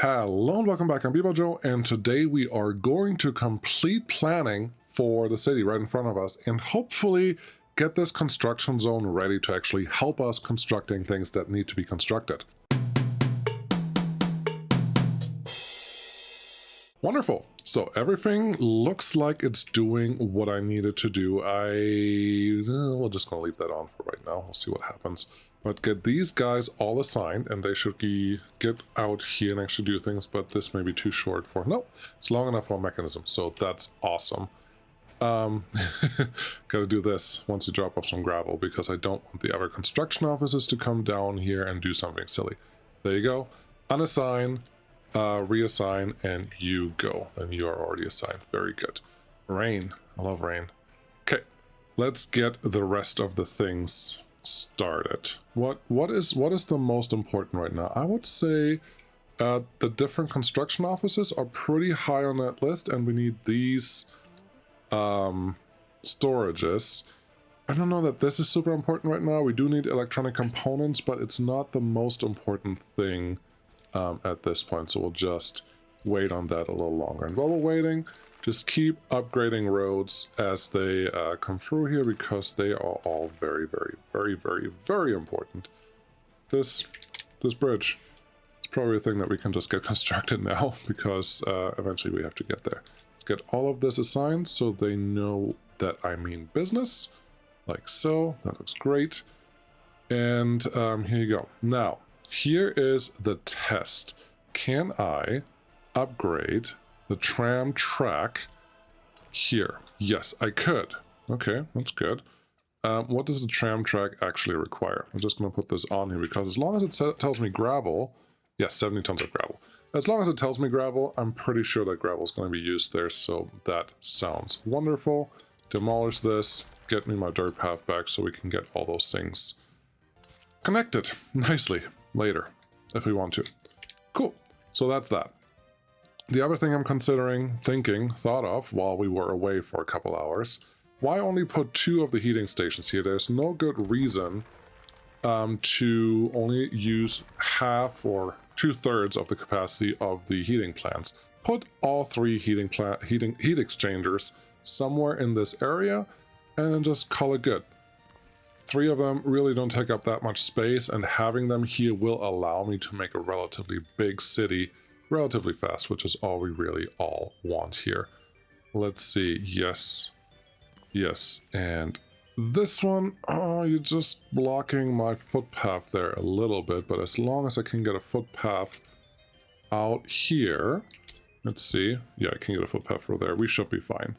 Hello and welcome back, I'm Joe, and today we are going to complete planning for the city right in front of us and hopefully get this construction zone ready to actually help us constructing things that need to be constructed. Wonderful. So everything looks like it's doing what I needed to do. We're just gonna leave that on for right now. We'll see what happens. But get these guys all assigned, and they should get out here and actually do things, but this may be too short for... No, it's long enough for a mechanism, so that's awesome. Gotta do this once you drop off some gravel, because I don't want the other construction officers to come down here and do something silly. There you go. Unassign, reassign, and you go. And you are already assigned. Very good. Rain. I love rain. Okay, let's get the rest of the things started. What is the most important right now? I would say the different construction offices are pretty high on that list, and we need these storages. I don't know that this is super important right now. We do need electronic components, but it's not the most important thing at this point, so we'll just wait on that a little longer. And while we're waiting, just keep upgrading roads as they come through here, because they are all very, very, very, very, very important. This bridge is probably a thing that we can just get constructed now, because eventually we have to get there. Let's get all of this assigned so they know that I mean business, like so. That looks great. And here you go. Now, here is the test. Can I upgrade the tram track here? Yes, I could. Okay, that's good. What does the tram track actually require? I'm just going to put this on here, because as long as it tells me gravel, yes, 70 tons of gravel. As long as it tells me gravel, I'm pretty sure that gravel is going to be used there, so that sounds wonderful. Demolish this, get me my dirt path back so we can get all those things connected nicely later, if we want to. Cool, so that's that. The other thing I'm thought of while we were away for a couple hours, why only put 2 of the heating stations here? There's no good reason to only use half or 2/3 of the capacity of the heating plants. Put all 3 heat exchangers somewhere in this area and then just call it good. 3 of them really don't take up that much space, and having them here will allow me to make a relatively big city relatively fast, which is all we really all want here. Let's see. Yes. Yes. And this one, oh, you're just blocking my footpath there a little bit, but as long as I can get a footpath out here, let's see. Yeah, I can get a footpath through there. We should be fine.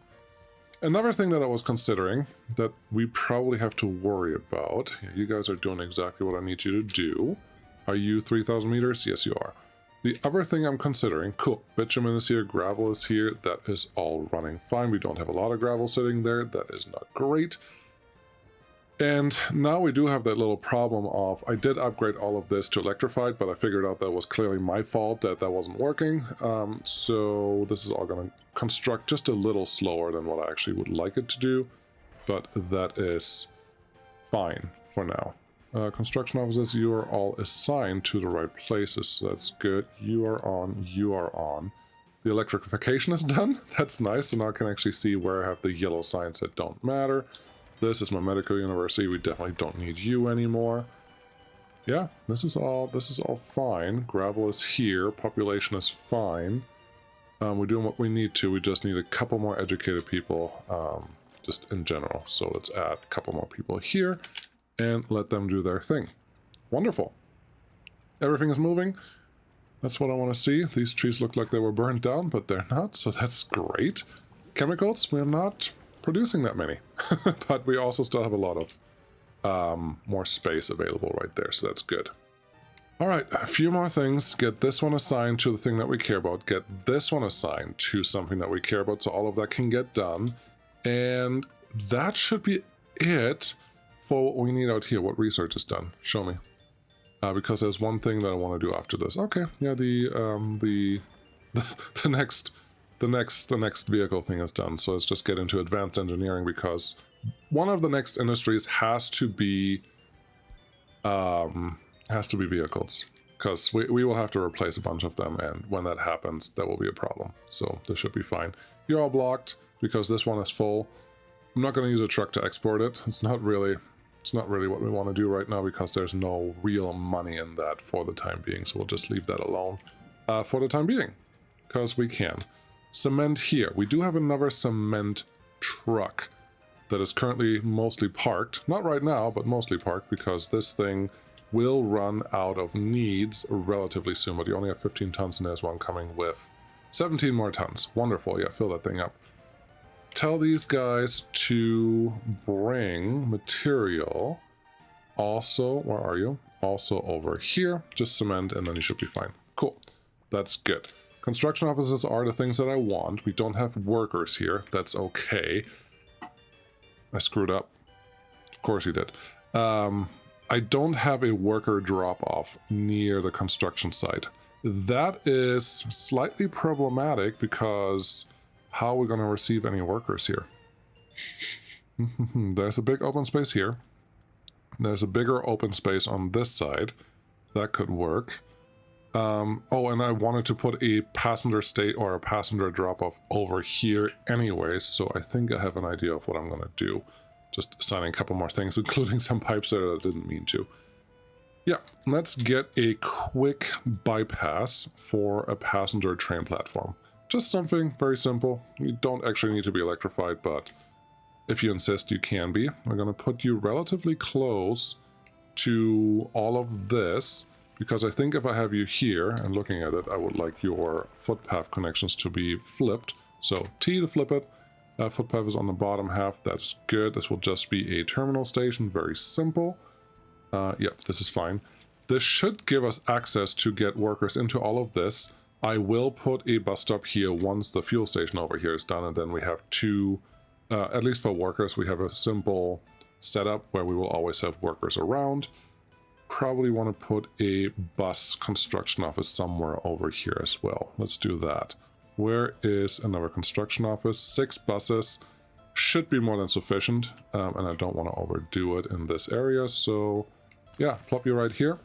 Another thing that I was considering that we probably have to worry about, you guys are doing exactly what I need you to do. Are you 3,000 meters? Yes, you are. The other thing I'm considering, cool, bitumen is here, gravel is here, that is all running fine. We don't have a lot of gravel sitting there, that is not great. And now we do have that little problem of, I did upgrade all of this to electrified, but I figured out that was clearly my fault that wasn't working. So this is all going to construct just a little slower than what I actually would like it to do, but that is fine for now. Construction officers, you are all assigned to the right places, so that's good. You are on, you are on. The electrification is done, that's nice, so now I can actually see where I have the yellow signs that don't matter. This is my medical university, we definitely don't need you anymore. Yeah, this is all fine. Gravel is here, population is fine. We're doing what we need to, we just need a couple more educated people, just in general. So let's add a couple more people here and let them do their thing. Wonderful. Everything is moving. That's what I want to see. These trees look like they were burned down, but they're not, so that's great. Chemicals, we're not producing that many, but we also still have a lot of more space available right there, so that's good. All right, a few more things. Get this one assigned to the thing that we care about. Get this one assigned to something that we care about, so all of that can get done. And that should be it for what we need out here. What research is done? Show me. Because there's one thing that I want to do after this. Okay, yeah, the next vehicle thing is done. So let's just get into advanced engineering, because one of the next industries has to be vehicles. because we will have to replace a bunch of them, and when that happens, that will be a problem. So this should be fine. You're all blocked because this one is full. I'm not going to use a truck to export it. It's not really what we want to do right now because there's no real money in that for the time being. So we'll just leave that alone for the time being because we can. Cement here. We do have another cement truck that is currently mostly parked. Not right now, but mostly parked because this thing will run out of needs relatively soon. But you only have 15 tons and there's one coming with 17 more tons. Wonderful. Yeah, fill that thing up. Tell these guys to bring material. Also, where are you? Also over here. Just cement and then you should be fine. Cool. That's good. Construction offices are the things that I want. We don't have workers here. That's okay. I screwed up. Of course you did. I don't have a worker drop-off near the construction site. That is slightly problematic because how are we going to receive any workers here? There's a big open space here. There's a bigger open space on this side. That could work. Oh, and I wanted to put a passenger state or a passenger drop-off over here anyway, so I think I have an idea of what I'm going to do. Just assigning a couple more things, including some pipes there that I didn't mean to. Yeah, let's get a quick bypass for a passenger train platform. Just something very simple. You don't actually need to be electrified, but if you insist, you can be. I'm going to put you relatively close to all of this, because I think if I have you here and looking at it, I would like your footpath connections to be flipped. So T to flip it. Footpath is on the bottom half. That's good. This will just be a terminal station. Very simple. Yep, this is fine. This should give us access to get workers into all of this. I will put a bus stop here once the fuel station over here is done, and then we have two, at least for workers, we have a simple setup where we will always have workers around. Probably want to put a bus construction office somewhere over here as well. Let's do that. Where is another construction office? 6 buses should be more than sufficient, and I don't want to overdo it in this area, so yeah, plop you right here.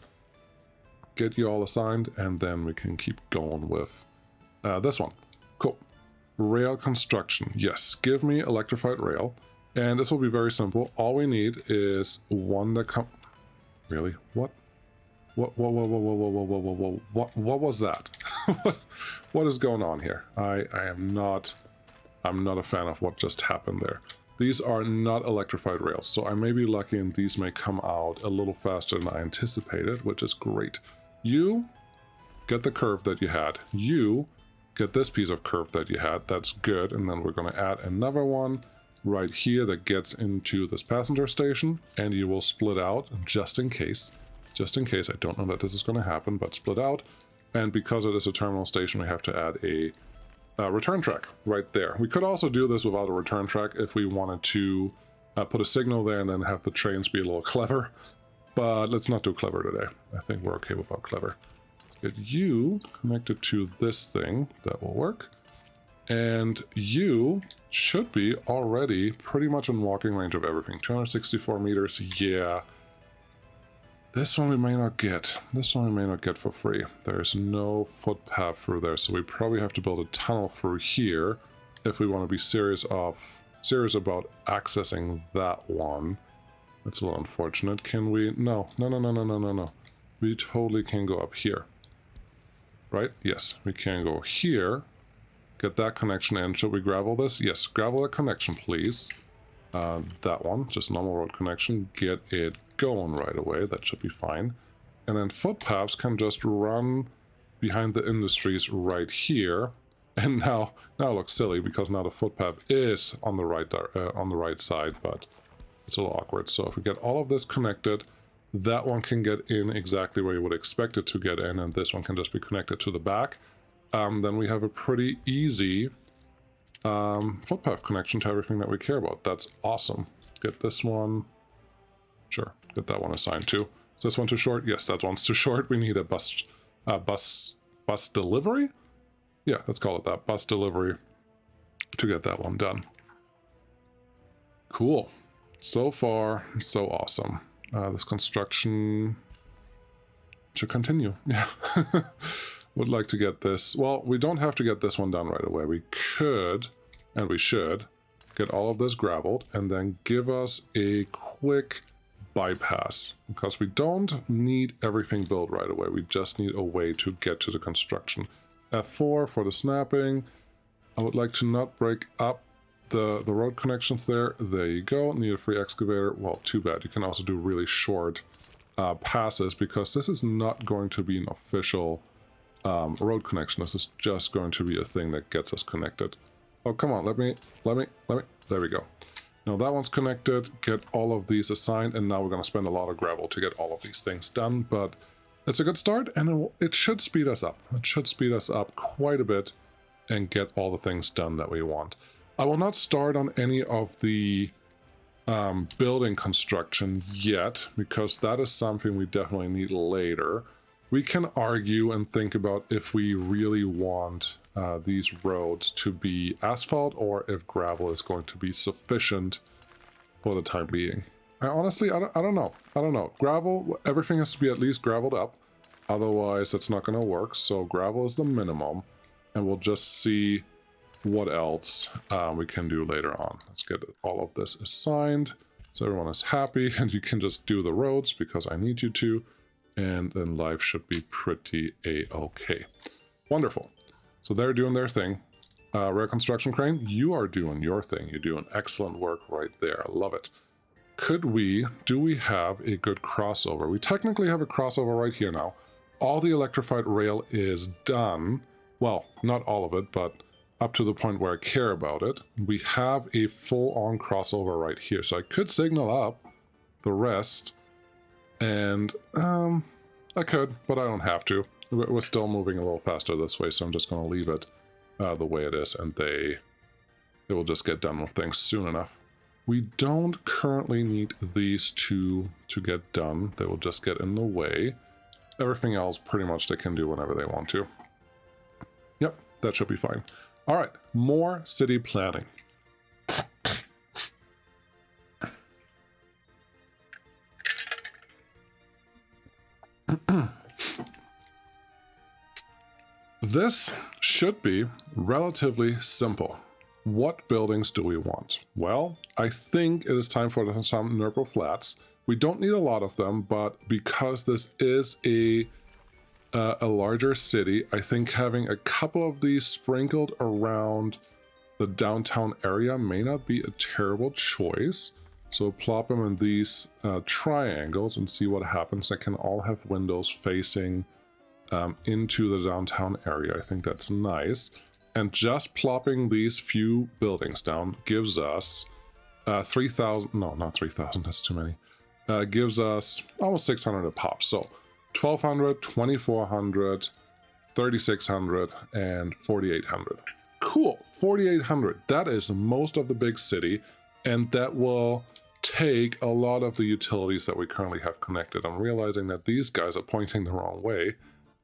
Get you all assigned, and then we can keep going with this one. Cool. Rail construction. Yes, give me electrified rail, and this will be very simple. All we need is one that come. Really? What? What was that? What is going on here? I'm not a fan of what just happened there. These are not electrified rails, so I may be lucky and these may come out a little faster than I anticipated, which is great. You get the curve that you had. You get this piece of curve that you had. That's good. And then we're going to add another one right here that gets into this passenger station, and you will split out just in case. Just in case. I don't know that this is going to happen, but split out. And because it is a terminal station, we have to add a return track right there. We could also do this without a return track if we wanted to put a signal there and then have the trains be a little clever. But let's not do clever today. I think we're okay without clever. Get you connected to this thing. That will work. And you should be already pretty much in walking range of everything. 264 meters, yeah. This one we may not get. This one we may not get for free. There's no footpath through there, so we probably have to build a tunnel through here if we want to be serious about accessing that one. That's a little unfortunate. Can we? No. We totally can go up here. Right? Yes, we can go here. Get that connection in. Should we gravel this? Yes, gravel that connection, please. That one, just normal road connection. Get it going right away. That should be fine. And then footpaths can just run behind the industries right here. And now it looks silly because now the footpath is on the right side, but it's a little awkward. So if we get all of this connected, that one can get in exactly where you would expect it to get in, and this one can just be connected to the back. Then we have a pretty easy footpath connection to everything that we care about. That's awesome. Get this one. Sure, get that one assigned too. Is this one too short? Yes, that one's too short. We need a bus delivery? Yeah, let's call it that. Bus delivery to get that one done. Cool. So far, so awesome. This construction to continue. Yeah. Would like to get this. Well, we don't have to get this one done right away. We could, and we should, get all of this graveled and then give us a quick bypass, because we don't need everything built right away. We just need a way to get to the construction. F4 for the snapping. I would like to not break up the road connections there. There you go. Need a free excavator. Well, too bad. You can also do really short passes, because this is not going to be an official road connection. This is just going to be a thing that gets us connected. Oh, come on, let me, there we go. Now that one's connected, get all of these assigned, and now we're going to spend a lot of gravel to get all of these things done, but it's a good start, and it should speed us up. It should speed us up quite a bit and get all the things done that we want. I will not start on any of the building construction yet, because that is something we definitely need later. We can argue and think about if we really want these roads to be asphalt or if gravel is going to be sufficient for the time being. I honestly don't know. I don't know. Gravel, everything has to be at least graveled up. Otherwise, it's not going to work. So gravel is the minimum. And we'll just see what else we can do later on. Let's get all of this assigned so everyone is happy. And you can just do the roads because I need you to. And then life should be pretty a-okay. Wonderful. So they're doing their thing. Rare Construction Crane, you are doing your thing. You're doing excellent work right there. I love it. Do we have a good crossover? We technically have a crossover right here now. All the electrified rail is done. Well, not all of it, but up to the point where I care about it. We have a full-on crossover right here. So I could signal up the rest. And I could, but I don't have to. We're still moving a little faster this way, so I'm just going to leave it the way it is, and they will just get done with things soon enough. We don't currently need these two to get done. They will just get in the way. Everything else, pretty much, they can do whenever they want to. Yep, that should be fine. All right, more city planning. This should be relatively simple. What buildings do we want? Well, I think it is time for some Nurple flats. We don't need a lot of them, but because this is a larger city, I think having a couple of these sprinkled around the downtown area may not be a terrible choice. So plop them in these triangles and see what happens. They can all have windows facing into the downtown area. I think that's nice. And just plopping these few buildings down gives us 3,000, no, not 3,000, that's too many. Gives us almost 600 a pop. So 1,200, 2,400, 3,600, and 4,800. Cool, 4,800. That is most of the big city, and that will take a lot of the utilities that we currently have connected. I'm realizing that these guys are pointing the wrong way,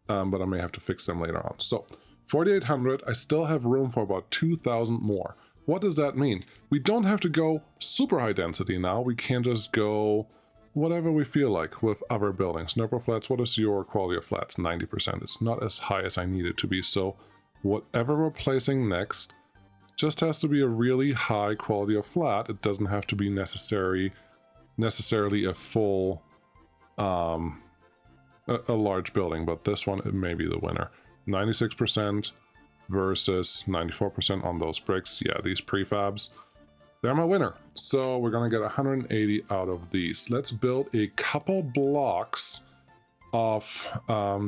but I may have to fix them later on. So 4,800, I still have room for about 2,000 more. What does that mean? We don't have to go super high density now. We can just go whatever we feel like with other buildings. Nurple flats, what is your quality of flats? 90%. It's not as high as I need it to be. So whatever we're placing next just has to be a really high quality of flat. It doesn't have to be necessarily a full, a large building, but this one, it may be the winner. 96% versus 94% on those bricks. Yeah, these prefabs, they're my winner. So we're gonna get 180 out of these. Let's build a couple blocks of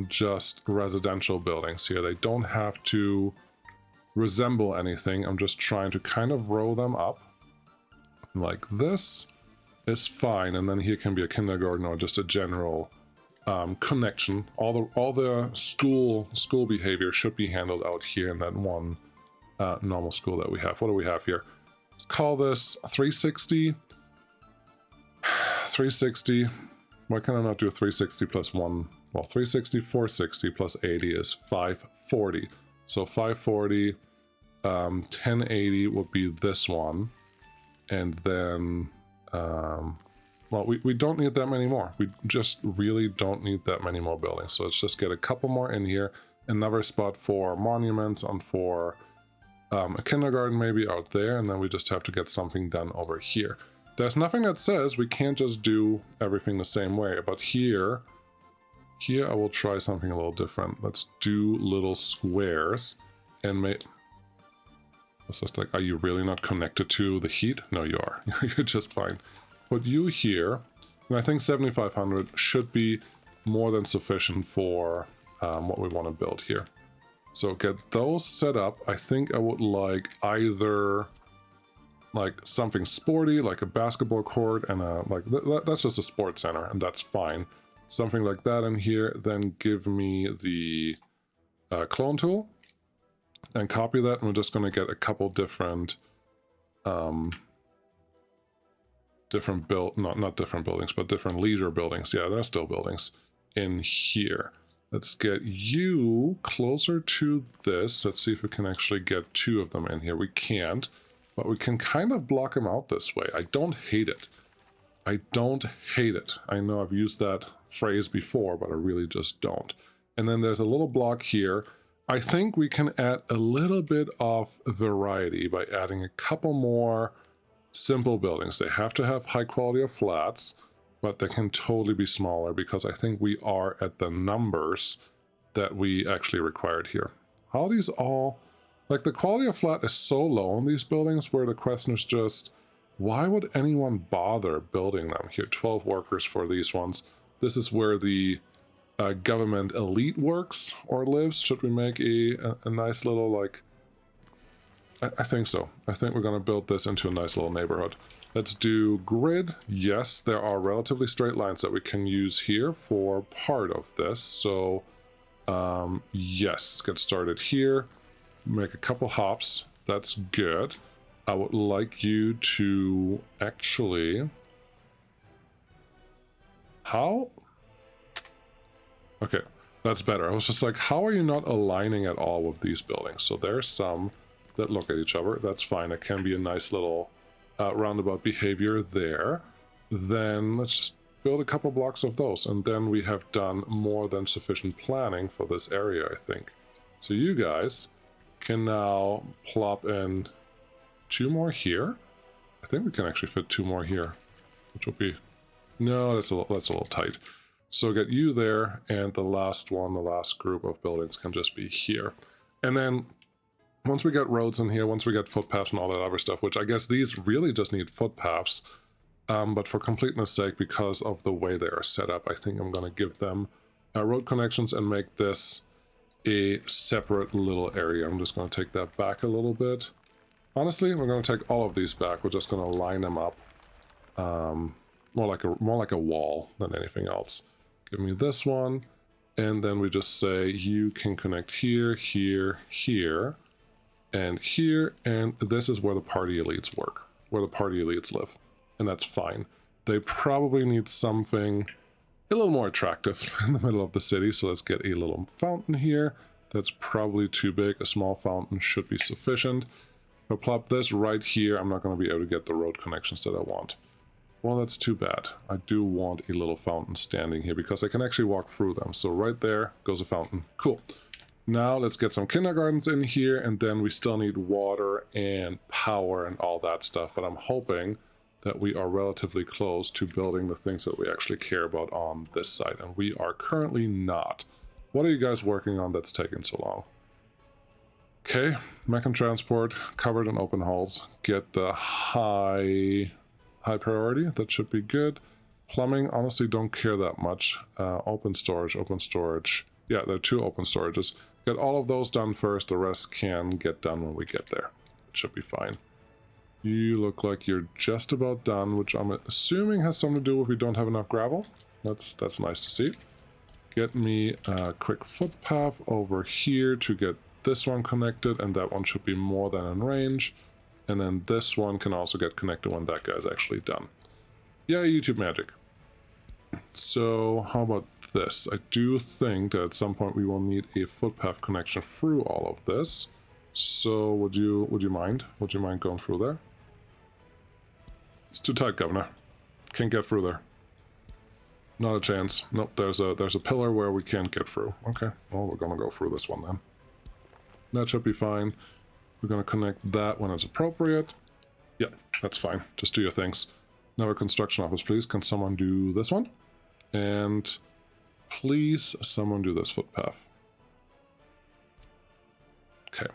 just residential buildings here. They don't have to resemble anything. I'm just trying to kind of roll them up like this is fine, and then here can be a kindergarten or just a general connection. All the school behavior should be handled out here in that one normal school that we have. What do we have here? Let's call this 360. 360. Why can I not do a 360 plus 1? Well, 360, 460 plus 80 is 540. So 540, 1080 would be this one. And then well, we don't need that many more. We just really don't need that many more buildings. So let's just get a couple more in here. Another spot for monuments and for a kindergarten maybe out there. And then we just have to get something done over here. There's nothing that says we can't just do everything the same way. But here I will try something a little different. Let's do little squares and make... It's just like, are you really not connected to the heat? No, you are. You're just fine. Put you here, and I think 7,500 should be more than sufficient for what we want to build here. So get those set up. I think I would like either like something sporty, like a basketball court, and that's just a sports center, and that's fine. Something like that in here. Then give me the clone tool and copy that, and we're just going to get a couple different not different buildings, but different leisure buildings. Yeah, they're still buildings in here. Let's get you closer to this. Let's see if we can actually get 2 of them in here. We can't, but we can kind of block them out this way. I don't hate it. I don't hate it. I know I've used that phrase before, but I really just don't. And then there's a little block here. I think we can add a little bit of variety by adding a couple more simple buildings. They have to have high quality of flats, but they can totally be smaller because I think we are at the numbers that we actually required here. How these all, like the quality of flat is so low in these buildings where the question is just, why would anyone bother building them here? 12 workers for these ones. This is where the government elite works or lives. Should we make a nice little like... I think so. I think we're going to build this into a nice little neighborhood. Let's do grid. Yes, there are relatively straight lines that we can use here for part of this. So, yes, get started here. Make a couple hops. That's good. I would like you to actually... How? Okay, that's better. I was just like, how are you not aligning at all with these buildings? So there's some that look at each other. That's fine. It can be a nice little roundabout behavior there. Then let's just build a couple blocks of those. And then we have done more than sufficient planning for this area, I think. So you guys can now plop in 2 more here. I think we can actually fit 2 more here, which will be... No, that's a little tight. So get you there, and the last one, the last group of buildings can just be here. And then once we get roads in here, once we get footpaths and all that other stuff, which I guess these really just need footpaths, but for completeness sake, because of the way they are set up, I think I'm going to give them road connections and make this a separate little area. I'm just going to take that back a little bit. Honestly, we're going to take all of these back. We're just going to line them up more like a wall than anything else. Give me this one, and then we just say you can connect here, here, here, and here, and this is where the party elites work, where the party elites live, and that's fine. They probably need something a little more attractive in the middle of the city, so let's get a little fountain here. That's probably too big. A small fountain should be sufficient. If I plop this right here, I'm not going to be able to get the road connections that I want. Well, that's too bad. I do want a little fountain standing here because I can actually walk through them. So right there goes a fountain. Cool. Now let's get some kindergartens in here, and then we still need water and power and all that stuff. But I'm hoping that we are relatively close to building the things that we actually care about on this side, and we are currently not. What are you guys working on that's taking so long? Okay, mech and transport, covered and open hulls. Get the high priority, that should be good. Plumbing, honestly don't care that much. Open storage. Yeah, there are 2 open storages. Get all of those done first, the rest can get done when we get there. It should be fine. You look like you're just about done, which I'm assuming has something to do with we don't have enough gravel. That's nice to see. Get me a quick footpath over here to get this one connected, and that one should be more than in range. And then this one can also get connected when that guy's actually done. Yeah, YouTube magic. So how about this? I do think that at some point we will need a footpath connection through all of this. So would you mind? Would you mind going through there? It's too tight, Governor. Can't get through there. Not a chance. Nope, there's a pillar where we can't get through. Okay, well, we're gonna go through this one then. That should be fine. We're gonna connect that when it's appropriate. Yeah, that's fine. Just do your things. Now a construction office, please. Can someone do this one? And please, someone do this footpath. Okay.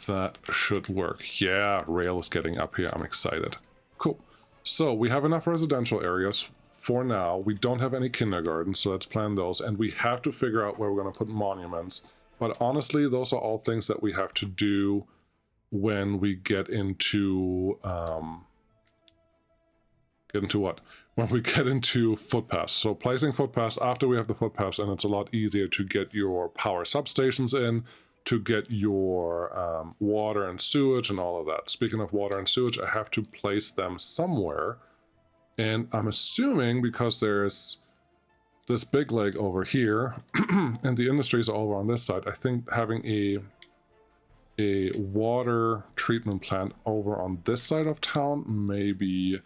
That should work. Yeah, rail is getting up here. I'm excited. Cool. So we have enough residential areas for now. We don't have any kindergartens, so let's plan those. And we have to figure out where we're going to put monuments. But honestly, those are all things that we have to do when we get into... what? When we get into footpaths. So placing footpaths after we have the footpaths, and it's a lot easier to get your power substations in, to get your water and sewage and all of that. Speaking of water and sewage, I have to place them somewhere. And I'm assuming because there's this big leg over here and the industries are over on this side, I think having a water treatment plant over on this side of town may be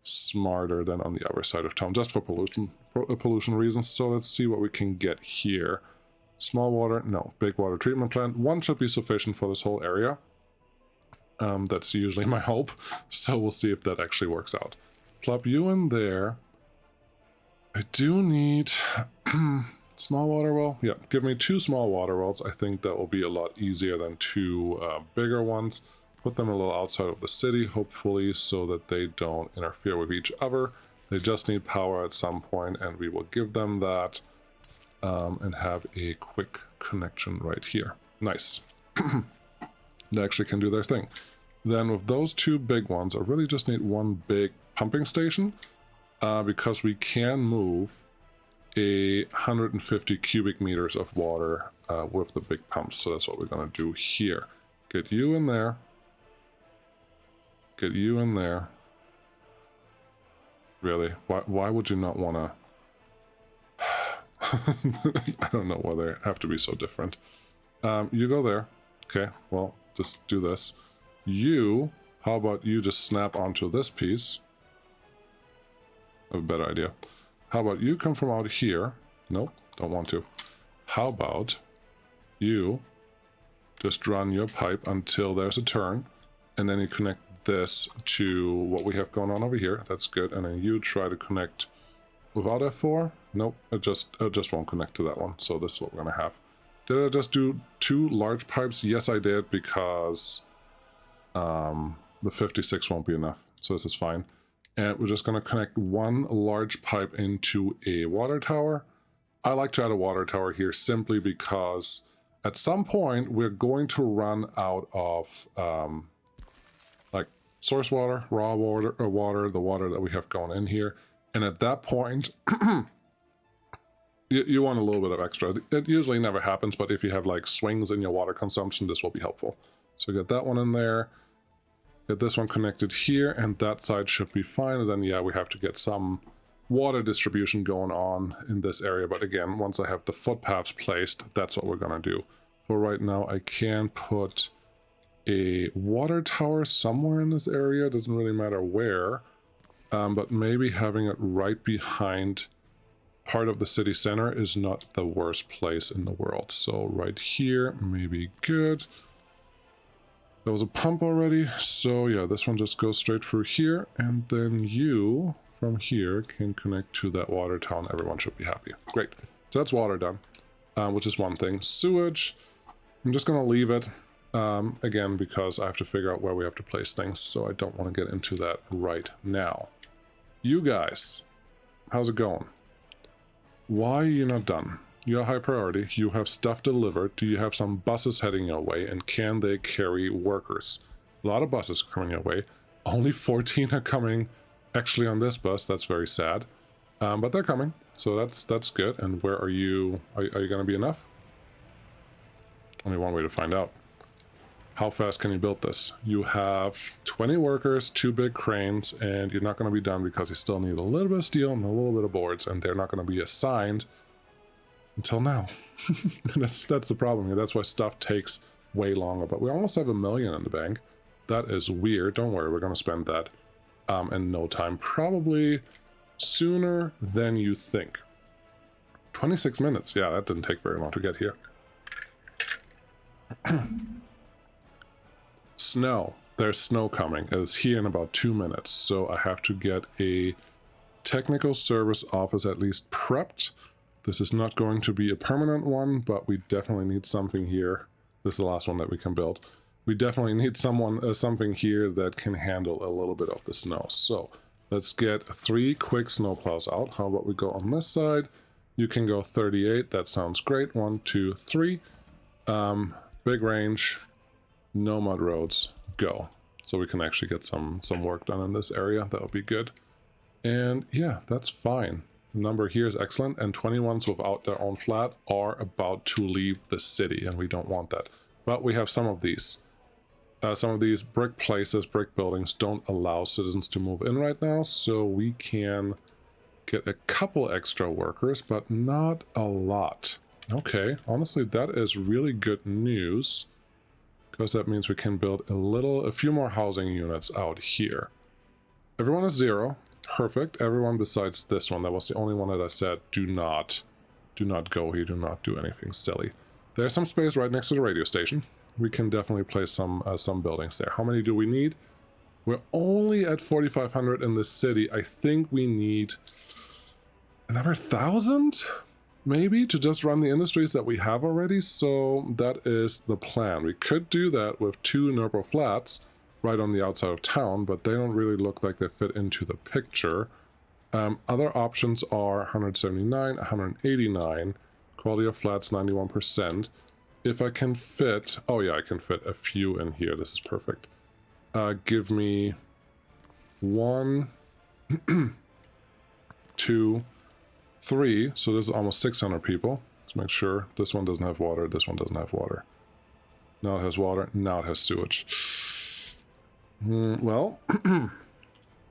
smarter than on the other side of town, just for pollution reasons. So let's see what we can get here. Small water, no. Big water treatment plant. One should be sufficient for this whole area. That's usually my hope. So we'll see if that actually works out. Plop you in there. I do need small water well. Yeah, give me 2 small water wells. I think that will be a lot easier than 2 bigger ones. Put them a little outside of the city, hopefully, so that they don't interfere with each other. They just need power at some point, and we will give them that. And have a quick connection right here. Nice. They actually can do their thing. Then with those 2 big ones, I really just need 1 big pumping station because we can move 150 cubic meters of water with the big pumps. So that's what we're going to do here. Get you in there. Get you in there. Really? Why would you not want to... I don't know why they have to be so different. You go there. Okay, well, just do this. You, how about you just snap onto this piece? I have a better idea. How about you come from out here? Nope, don't want to. How about you just run your pipe until there's a turn, and then you connect this to what we have going on over here. That's good. And then you try to connect without F4. Nope, it just won't connect to that one. So this is what we're gonna have. Did I just do 2 large pipes? Yes, I did, because the 56 won't be enough. So this is fine. And we're just gonna connect 1 large pipe into a water tower. I like to add a water tower here simply because at some point we're going to run out of like source water, raw water, or water, the water that we have going in here. And at that point, you want a little bit of extra. It usually never happens, but if you have like swings in your water consumption, this will be helpful. So get that one in there, get this one connected here, and that side should be fine. And then, yeah, we have to get some water distribution going on in this area. But again, once I have the footpaths placed, that's what we're gonna do. For right now, I can put a water tower somewhere in this area. Doesn't really matter where, but maybe having it right behind part of the city center is not the worst place in the world. So right here, maybe good. There was a pump already, so yeah, this one just goes straight through here, and then you, from here, can connect to that water tower, and everyone should be happy. Great. So that's water done, which is one thing. Sewage, I'm just going to leave it, again, because I have to figure out where we have to place things, so I don't want to get into that right now. You guys, how's it going? Why are you not done? You're a high priority. You have stuff delivered. Do you have some buses heading your way? And can they carry workers? A lot of buses are coming your way. Only 14 are coming actually on this bus. That's very sad. But they're coming. So that's good. And where are you? Are you going to be enough? Only one way to find out. How fast can you build this? You have 20 workers, 2 big cranes, and you're not going to be done because you still need a little bit of steel and a little bit of boards, and they're not going to be assigned until now. that's the problem here. That's why stuff takes way longer. But we almost have $1 million in the bank. That is weird. Don't worry, we're going to spend that. in no time. Probably sooner than you think. 26 minutes. Yeah, that didn't take very long to get here. Snow. There's snow coming. It's here in about 2 minutes. So I have to get a technical service office at least prepped. This is not going to be a permanent one, but we definitely need something here. This is the last one that we can build. We definitely need something here that can handle a little bit of the snow. So let's get 3 quick snowplows out. How about we go on this side? You can go 38. That sounds great. 1, 2, 3. Big range. No mud roads. Go. So we can actually get some work done in this area. That would be good. And yeah, that's fine. The number here is excellent. And 21s without their own flat are about to leave the city, and we don't want that. But we have some of these. Some of these brick places, brick buildings, don't allow citizens to move in right now, so we can get a couple extra workers, but not a lot. Okay, honestly, that is really good news, because that means we can build a few more housing units out here. Everyone is 0. Perfect. Everyone besides this one. That was the only one that I said, do not go here, do not do anything silly. There's some space right next to the radio station. We can definitely place some buildings there. How many do we need? We're only at 4,500 in this city. I think we need another 1,000, maybe, to just run the industries that we have already. So that is the plan. We could do that with 2 Nurple flats right on the outside of town, but they don't really look like they fit into the picture. Other options are 179, 189, quality of flats 91%. If I can fit, oh yeah, I can fit a few in here. This is perfect. Give me 1, 2, 3. So this is almost 600 people. Let's make sure this one doesn't have water. This one doesn't have water. Now it has water. Now it has sewage. Well,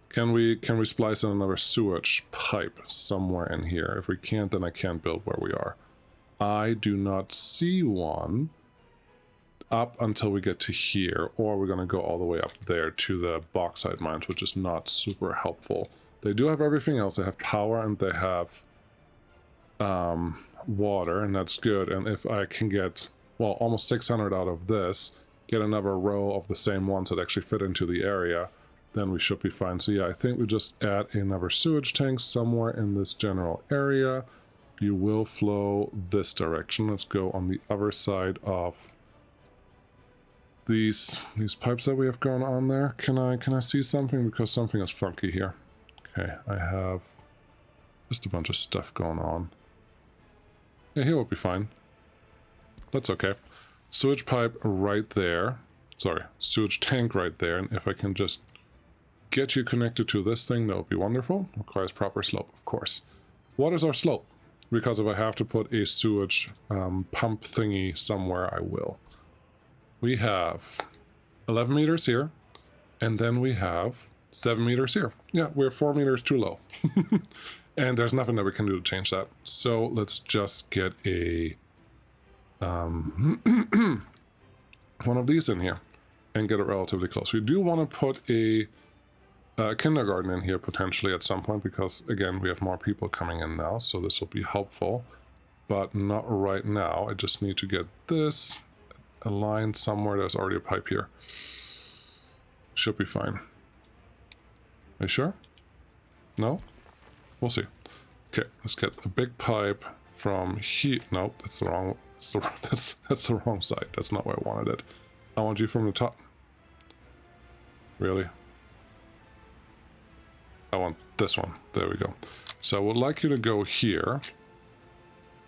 can we splice in another sewage pipe somewhere in here? If we can't, then I can't build where we are. I do not see one up until we get to here, or we're going to go all the way up there to the bauxite mines, which is not super helpful. They do have everything else. They have power and they have water, and that's good. And if I can get, well, almost 600 out of this, get another row of the same ones that actually fit into the area, then we should be fine. So yeah, I think we just add another sewage tank somewhere in this general area. You will flow this direction. Let's go on the other side of these pipes that we have going on there. Can I see something? Because something is funky here. Okay, I have just a bunch of stuff going on. Yeah, here will be fine. That's okay. Sewage pipe right there. Sorry, sewage tank right there. And if I can just get you connected to this thing, that would be wonderful. Requires proper slope, of course. What is our slope? Because if I have to put a sewage pump thingy somewhere, I will. We have 11 meters here, and then we have 7 meters here. Yeah, we're 4 meters too low. And there's nothing that we can do to change that. So let's just get a one of these in here and get it relatively close. We do want to put a kindergarten in here potentially at some point, because again, we have more people coming in now, so this will be helpful, but not right now. I just need to get this aligned somewhere. There's already a pipe here. Should be fine. Are you sure? No? We'll see. Okay, let's get a big pipe from here. Nope, that's the wrong. That's the wrong side. That's not where I wanted it. I want you from the top. Really? I want this one. There we go. So I would like you to go here.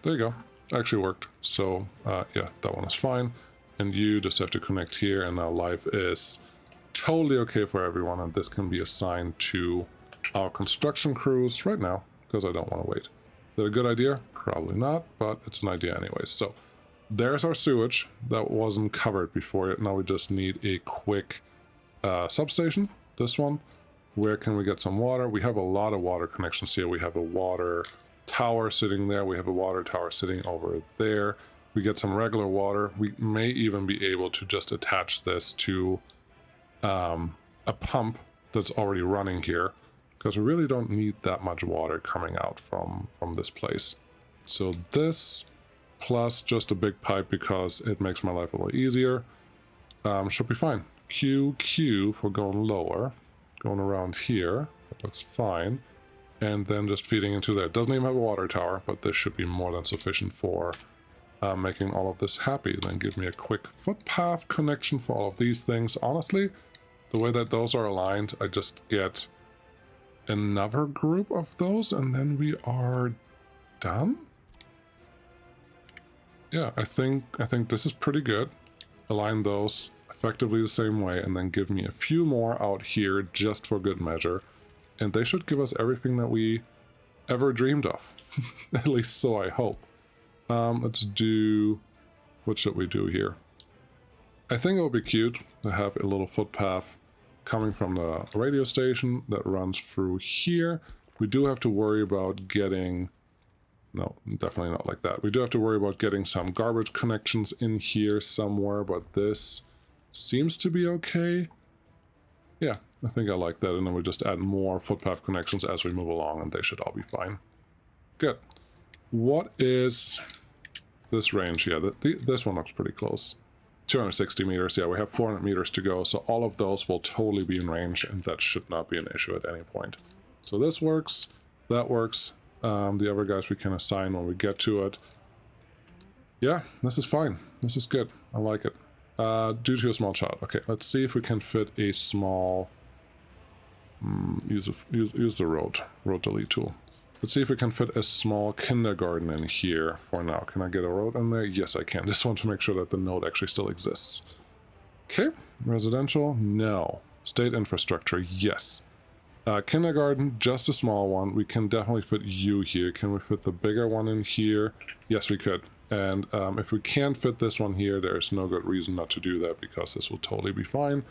There you go. Actually worked. So yeah, that one is fine. And you just have to connect here, and now life is totally okay for everyone, and this can be assigned to our construction crews right now, because I don't want to wait. Is that a good idea? Probably not, but it's an idea anyways. So there's our sewage that wasn't covered before it. Now we just need a quick substation. This one. Where can we get some water? We have a lot of water connections here. We have a water tower sitting there. We have a water tower sitting over there. We get some regular water. We may even be able to just attach this to a pump that's already running here, because we really don't need that much water coming out from this place. So this plus just a big pipe because it makes my life a little easier should be fine. QQ for going lower, going around here, that looks fine, and then just feeding into there. It doesn't even have a water tower, but this should be more than sufficient for making all of this happy. Then give me a quick footpath connection for all of these things. Honestly, the way that those are aligned, I just get another group of those and then we are done. Yeah, I think this is pretty good. Align those effectively the same way and then give me a few more out here just for good measure. And they should give us everything that we ever dreamed of. At least so I hope. Let's do... what should we do here? I think it would be cute to have a little footpath coming from the radio station that runs through here. We do have to worry about getting... no, definitely not like that. We do have to worry about getting some garbage connections in here somewhere, but this seems to be okay. Yeah, I think I like that, and then we just add more footpath connections as we move along, and they should all be fine. Good. What is this range? Yeah, this one looks pretty close. 260 meters. Yeah, we have 400 meters to go, so all of those will totally be in range, and that should not be an issue at any point. So this works. That works. The other guys we can assign when we get to it. Yeah, this is fine. This is good. I like it. Due to a small child. Okay, let's see if we can fit a small... use the road delete tool. Let's see if we can fit a small kindergarten in here for now. Can I get a road in there? Yes, I can. Just want to make sure that the node actually still exists. Okay, residential? No. State infrastructure? Yes. Kindergarten, just a small one. We can definitely fit you here. Can we fit the bigger one in here? Yes, we could. And if we can't fit this one here, there's no good reason not to do that because this will totally be fine.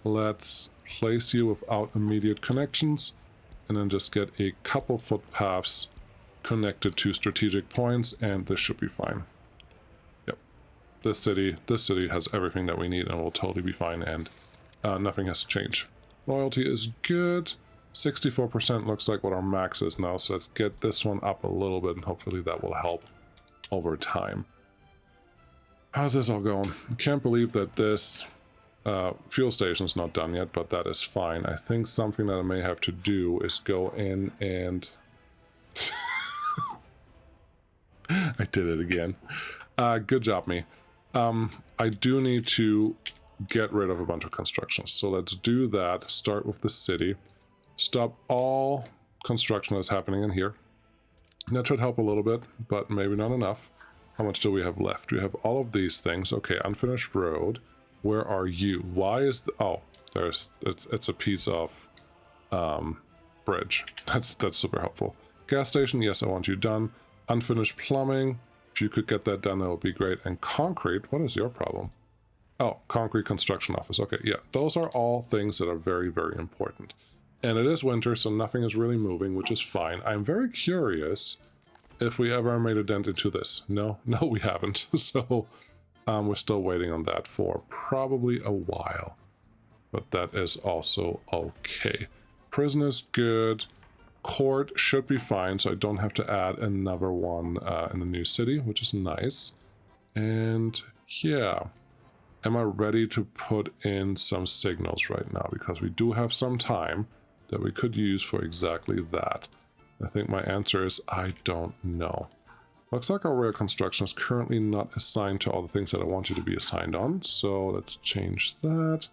Let's place you without immediate connections and then just get a couple footpaths connected to strategic points, and this should be fine. Yep. This city has everything that we need and will totally be fine, and nothing has to change. Loyalty is good. 64% looks like what our max is now, so let's get this one up a little bit and hopefully that will help over time. How's this all going? I can't believe that this fuel station is not done yet, but that is fine. I think something that I may have to do is go in and... I did it again. Good job, me. I do need to get rid of a bunch of constructions. So let's do that. Start with the city. Stop all construction that's happening in here. That should help a little bit, but maybe not enough. How much do we have left? We have all of these things. Okay, unfinished road. Where are you? Why is the... oh, it's a piece of bridge. That's super helpful. Gas station, yes, I want you done. Unfinished plumbing. If you could get that done, that would be great. And concrete, what is your problem? Oh, concrete construction office. Okay, yeah, those are all things that are very, very important. And it is winter, so nothing is really moving, which is fine. I'm very curious if we ever made a dent into this. No, we haven't. So we're still waiting on that for probably a while. But that is also okay. Prison is good. Court should be fine, so I don't have to add another one in the new city, which is nice. And yeah. Am I ready to put in some signals right now? Because we do have some time that we could use for exactly that. I think my answer is I don't know. Looks like our rail construction is currently not assigned to all the things that I want you to be assigned on. So let's change that.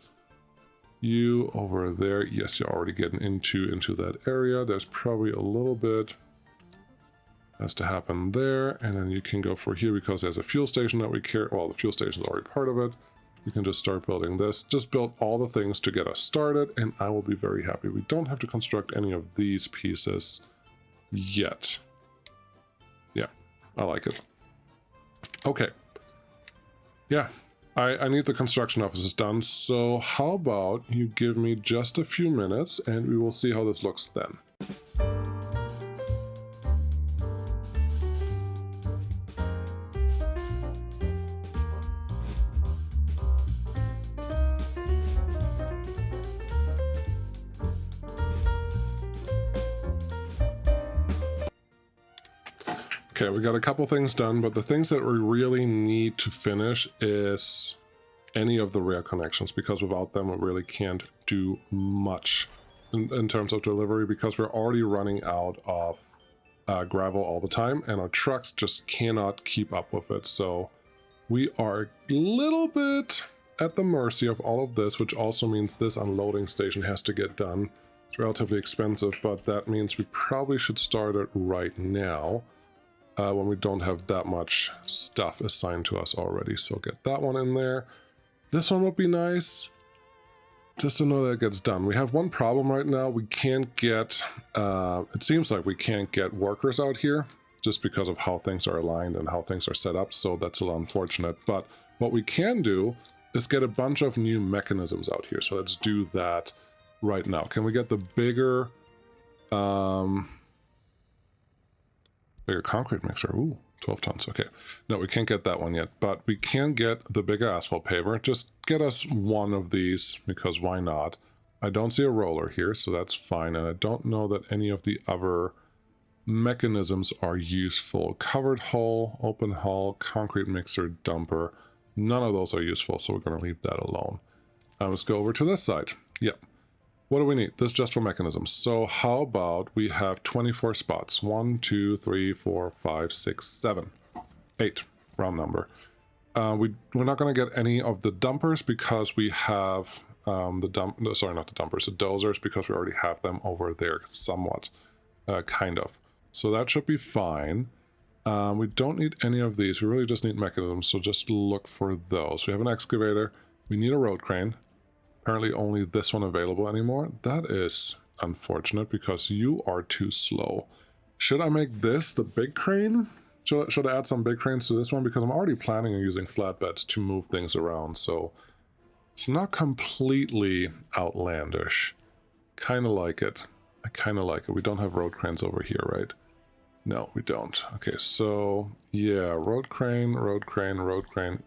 You over there. Yes, you're already getting into that area. There's probably a little bit has to happen there. And then you can go for here because there's a fuel station that we care. Well, the fuel station is already part of it. You can just start building this. Just build all the things to get us started, and I will be very happy. We don't have to construct any of these pieces yet. Yeah, I like it. Okay. Yeah, I need the construction offices done, so how about you give me just a few minutes, and we will see how this looks then. Okay, we got a couple things done, but the things that we really need to finish is any of the rail connections, because without them we really can't do much in terms of delivery, because we're already running out of gravel all the time, and our trucks just cannot keep up with it. So we are a little bit at the mercy of all of this, which also means this unloading station has to get done. It's relatively expensive, but that means we probably should start it right now when we don't have that much stuff assigned to us already. So get that one in there. This one would be nice, just to know that it gets done. We have one problem right now. We can't get, it seems like we can't get workers out here just because of how things are aligned and how things are set up. So that's a little unfortunate. But what we can do is get a bunch of new mechanisms out here. So let's do that right now. Can we get the bigger, bigger concrete mixer? Ooh, 12 tons. Okay. No, we can't get that one yet, but we can get the bigger asphalt paver. Just get us one of these, because why not? I don't see a roller here, so that's fine. And I don't know that any of the other mechanisms are useful. Covered hull, open hull, concrete mixer, dumper. None of those are useful, so we're going to leave that alone. Let's go over to this side. Yep. What do we need? This is just for mechanisms. So how about we have 24 spots? 1, 2, 3, 4, 5, 6, 7, 8, round number. We're not going to get any of the dumpers because we have the dozers, because we already have them over there somewhat, kind of. So that should be fine. We don't need any of these. We really just need mechanisms, so just look for those. We have an excavator. We need a road crane. Apparently only this one available anymore. That is unfortunate, because you are too slow. Should I make this the big crane? Should I add some big cranes to this one? Because I'm already planning on using flatbeds to move things around, so it's not completely outlandish. Kind of like it. I kind of like it. We don't have road cranes over here, right? No, we don't. Okay, so yeah, road crane, road crane, road crane.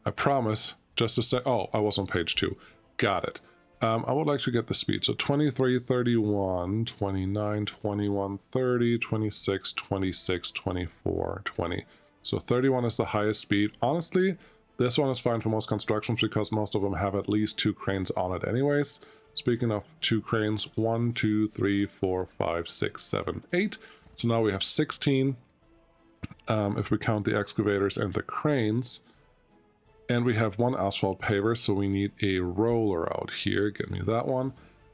I promise, just to say, oh, I was on page 2. Got it. I would like to get the speed. So 23, 31, 29, 21, 30, 26, 26, 24, 20. So 31 is the highest speed. Honestly, this one is fine for most constructions because most of them have at least 2 cranes on it anyways. Speaking of 2 cranes, 1, 2, 3, 4, 5, 6, 7, 8. So now we have 16. If we count the excavators and the cranes. And we have 1 asphalt paver, so we need a roller out here. Get me that one.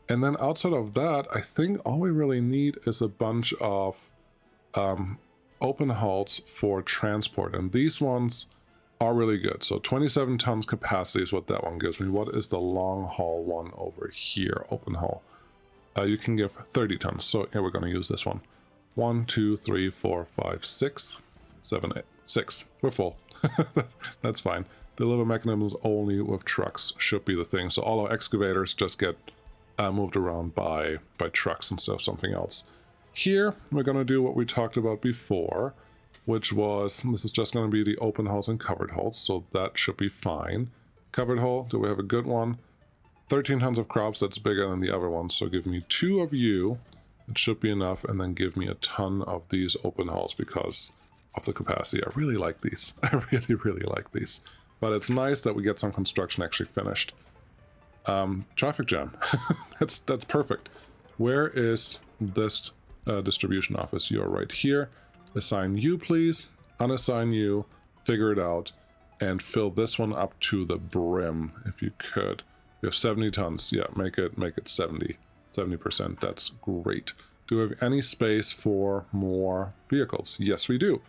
And then outside of that, I think all we really need is a bunch of open hulls for transport. And these ones are really good. So 27 tons capacity is what that one gives me. What is the long haul one over here? Open hull. You can give 30 tons. So here we're going to use this one. 1, 2, 3, 4, 5, 6, 7, 8, 6. We're full. That's fine. Deliver mechanisms only with trucks should be the thing. So all our excavators just get moved around by trucks instead of something else. Here, we're going to do what we talked about before, which was, this is just going to be the open hulls and covered hulls, so that should be fine. Covered hull, do we have a good one? 13 tons of crops, that's bigger than the other one, so give me 2 of you. It should be enough, and then give me a ton of these open hulls because of the capacity. I really like these. I really, really like these. But it's nice that we get some construction actually finished. Traffic jam. That's perfect. Where is this distribution office? You're right here. Assign you, please. Unassign you. Figure it out. And fill this one up to the brim, if you could. We have 70 tons. Yeah, make it 70. 70%. That's great. Do we have any space for more vehicles? Yes, we do.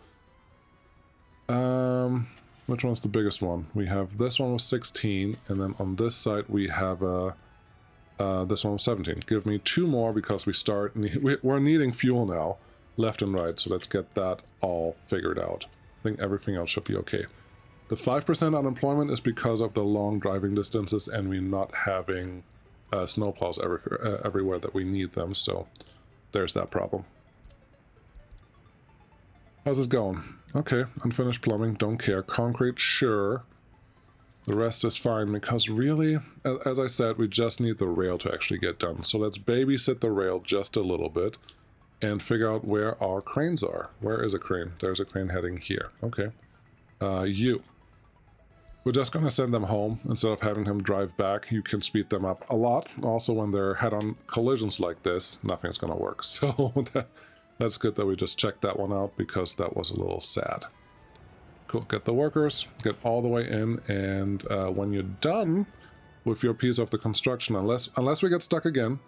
Which one's the biggest one? We have this one with 16, and then on this side we have this one with 17. Give me 2 more because we're needing fuel now, left and right, so let's get that all figured out. I think everything else should be okay. The 5% unemployment is because of the long driving distances and we're not having snowplows everywhere that we need them, so there's that problem. How's this going? Okay, unfinished plumbing, don't care. Concrete, sure. The rest is fine because really, as I said, we just need the rail to actually get done. So let's babysit the rail just a little bit and figure out where our cranes are. Where is a crane? There's a crane heading here. Okay. You. We're just going to send them home. Instead of having him drive back, you can speed them up a lot. Also, when they're head-on collisions like this, nothing's going to work. So that's good that we just checked that one out because that was a little sad. Cool. Get the workers, get all the way in, and when you're done with your piece of the construction, unless we get stuck again,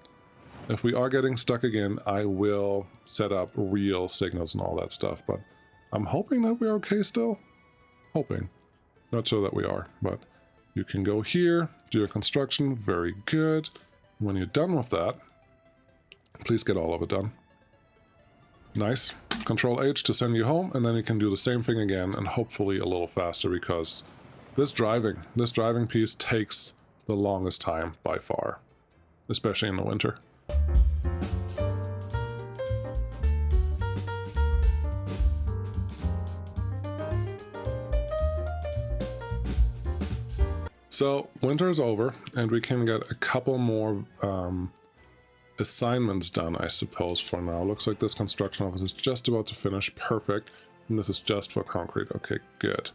if we are getting stuck again, I will set up real signals and all that stuff. But I'm hoping that we're okay still. Hoping. Not sure that we are, but you can go here, do your construction, very good. When you're done with that, please get all of it done. Nice. Control H to send you home, and then you can do the same thing again, and hopefully a little faster, because this driving piece takes the longest time by far, especially in the winter. So winter is over, and we can get a couple more assignments done, I suppose, for now. Looks like this construction office is just about to finish. Perfect. And this is just for concrete. Okay, good.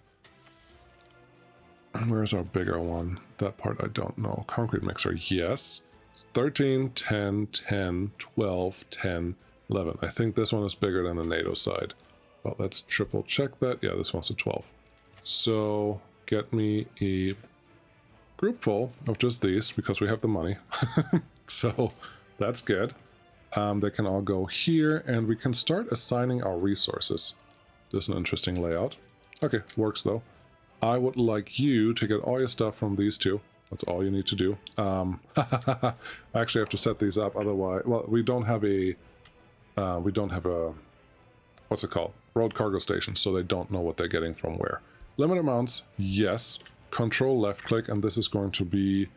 Where's our bigger one? That part I don't know. Concrete mixer, yes. It's 13, 10, 10, 12, 10, 11. I think this one is bigger than the NATO side. Well, let's triple check that. Yeah, this one's a 12. So get me a group full of just these because we have the money. So that's good. They can all go here, and we can start assigning our resources. This is an interesting layout. Okay, works though. I would like you to get all your stuff from these two. That's all you need to do. I actually have to set these up, otherwise, well, we don't have a, what's it called? Road cargo station, so they don't know what they're getting from where. Limit amounts, yes. Control left click, and this is going to be,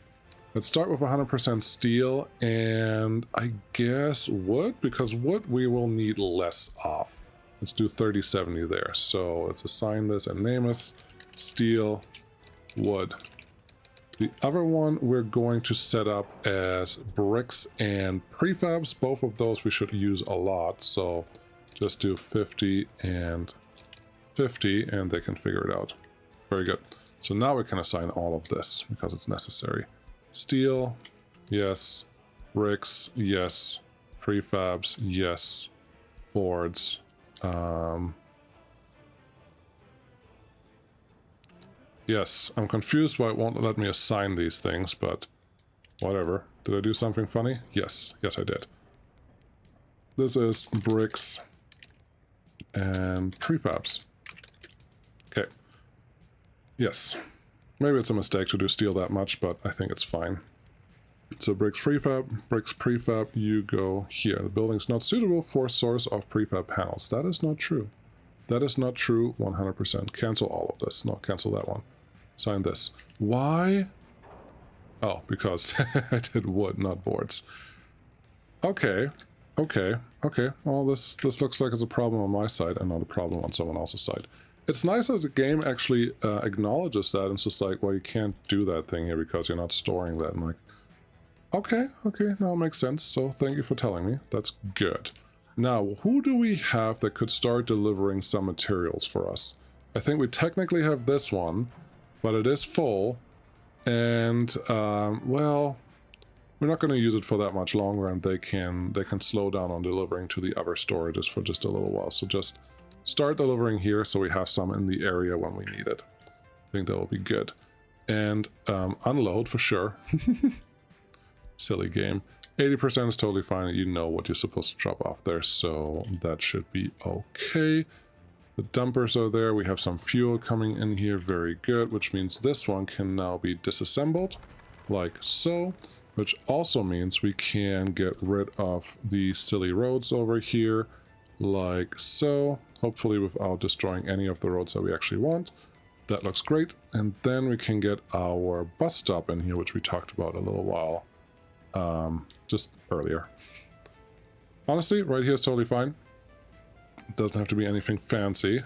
let's start with 100% steel, and I guess wood, because wood we will need less of. Let's do 3070 there. So let's assign this and name it steel, wood. The other one we're going to set up as bricks and prefabs. Both of those we should use a lot, so just do 50 and 50, and they can figure it out. Very good. So now we can assign all of this because it's necessary. Steel, yes. Bricks, yes. Prefabs, yes. Boards. Yes, I'm confused why it won't let me assign these things, but whatever. Did I do something funny? Yes, yes I did. This is bricks and prefabs. Okay. Yes. Maybe it's a mistake to do steel that much, but I think it's fine. So bricks prefab, you go here. The building's not suitable for source of prefab panels. That is not true. That is not true 100%. Cancel all of this. No, cancel that one. Sign this. Why? Oh, because I did wood, not boards. Okay. Okay. Okay. Well, this looks like it's a problem on my side and not a problem on someone else's side. It's nice that the game actually acknowledges that, and it's just like, well, you can't do that thing here because you're not storing that. I'm like, okay, okay, now it makes sense, so thank you for telling me. That's good. Now, who do we have that could start delivering some materials for us? I think we technically have this one, but it is full, and, well, we're not going to use it for that much longer, and they can slow down on delivering to the other storages for just a little while, so just start delivering here so we have some in the area when we need it. I think that will be good. And unload for sure. Silly game. 80% is totally fine. You know what you're supposed to drop off there, so that should be okay. The dumpers are there. We have some fuel coming in here. Very good, which means this one can now be disassembled like so, which also means we can get rid of the silly roads over here like so, hopefully without destroying any of the roads that we actually want. That looks great. And then we can get our bus stop in here, which we talked about a little while just earlier. Honestly, right here is totally fine. It doesn't have to be anything fancy.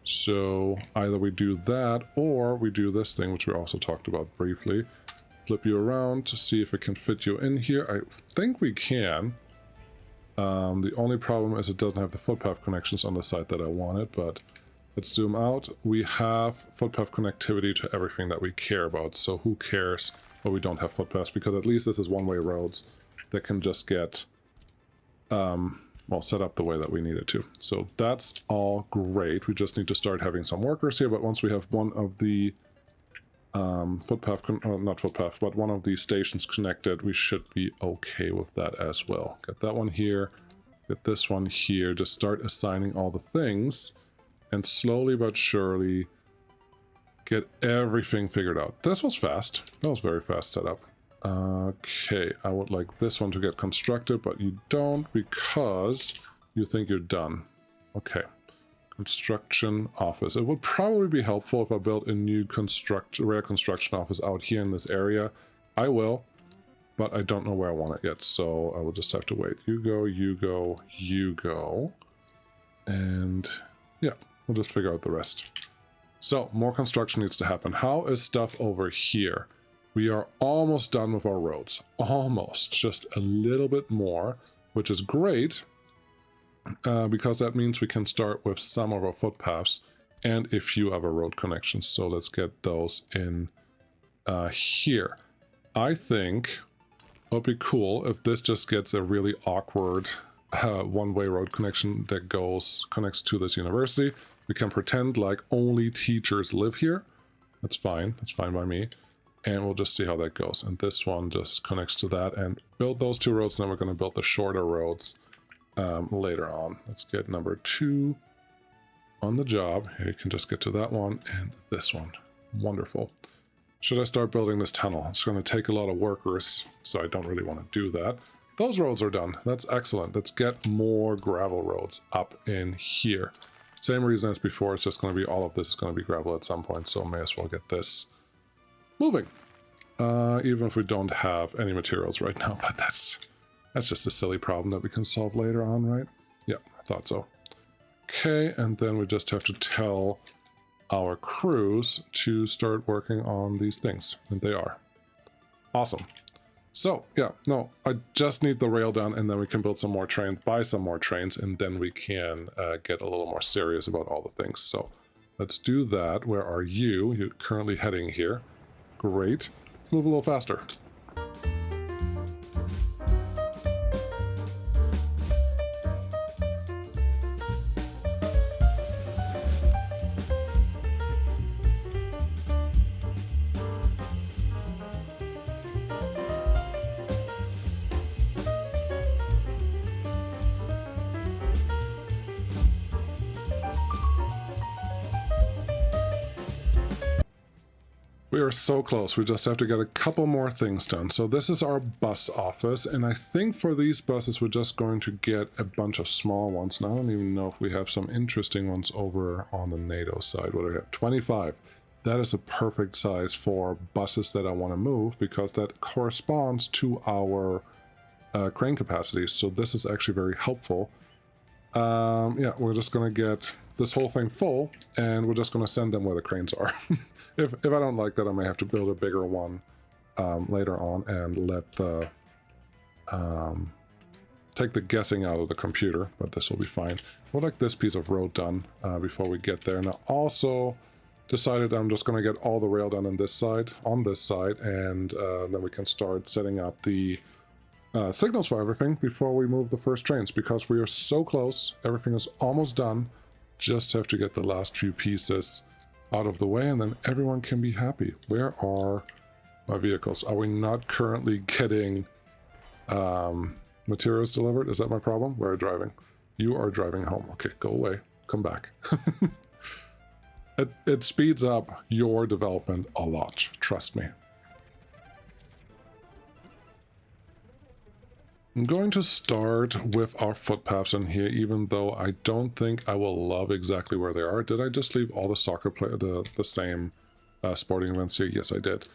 So either we do that or we do this thing, which we also talked about briefly. Flip you around to see if it can fit you in here. I think we can. The only problem is it doesn't have the footpath connections on the side that I wanted, but let's zoom out. We have footpath connectivity to everything that we care about, so who cares when we don't have footpaths, because at least this is one-way roads that can just get well, set up the way that we need it to. So that's all great. We just need to start having some workers here, but once we have one of the not footpath, but one of these stations connected, we should be okay with that as well. Get that one here, get this one here, just start assigning all the things, and slowly but surely get everything figured out. This was fast. That was very fast setup. Okay, I would like this one to get constructed, but you don't because you think you're done. Okay. Construction office. It would probably be helpful if I built a new rare construction office out here in this area. I will, but I don't know where I want it yet, so I will just have to wait. You go, you go, you go. And yeah, we'll just figure out the rest. So, more construction needs to happen. How is stuff over here? We are almost done with our roads. Almost. Just a little bit more, which is great. Because that means we can start with some of our footpaths and a few other road connections. So let's get those in here. I think it would be cool if this just gets a really awkward one-way road connection that connects to this university. We can pretend like only teachers live here. That's fine. That's fine by me. And we'll just see how that goes. And this one just connects to that and build those two roads. And then we're going to build the shorter roads later on. Let's get number 2 on the job. Here you can just get to that one and this one. Wonderful. Should I start building this tunnel? It's going to take a lot of workers, so I don't really want to do that. Those roads are done. That's excellent. Let's get more gravel roads up in here. Same reason as before. It's just going to be all of this is going to be gravel at some point, so may as well get this moving. Even if we don't have any materials right now, but that's just a silly problem that we can solve later on, right? Yeah, I thought so. Okay, and then we just have to tell our crews to start working on these things, and they are. Awesome. So, yeah, no, I just need the rail done, and then we can build some more trains, buy some more trains, and then we can get a little more serious about all the things. So, let's do that. Where are you? You're currently heading here. Great. Let's move a little faster. We are so close. We just have to get a couple more things done. So this is our bus office, and I think for these buses we're just going to get a bunch of small ones. And I don't even know if we have some interesting ones over on the NATO side. What do we have? 25. That is a perfect size for buses that I want to move because that corresponds to our crane capacity. So this is actually very helpful. Yeah, we're just going to get this whole thing full, and we're just going to send them where the cranes are. If I don't like that, I may have to build a bigger one later on and let the take the guessing out of the computer, but this will be fine. We'll like this piece of road done before we get there. And I also decided I'm just going to get all the rail done on this side, and then we can start setting up the signals for everything before we move the first trains, because we are so close. Everything is almost done. Just have to get the last few pieces out of the way, and then everyone can be happy. Where are my vehicles? Are we not currently getting materials delivered? Is that my problem? Where are you driving? You are driving home. Okay, go away. Come back. It speeds up your development a lot. Trust me. I'm going to start with our footpaths in here, even though I don't think I will love exactly where they are. Did I just leave all the soccer play the same sporting events here? Yes, I did.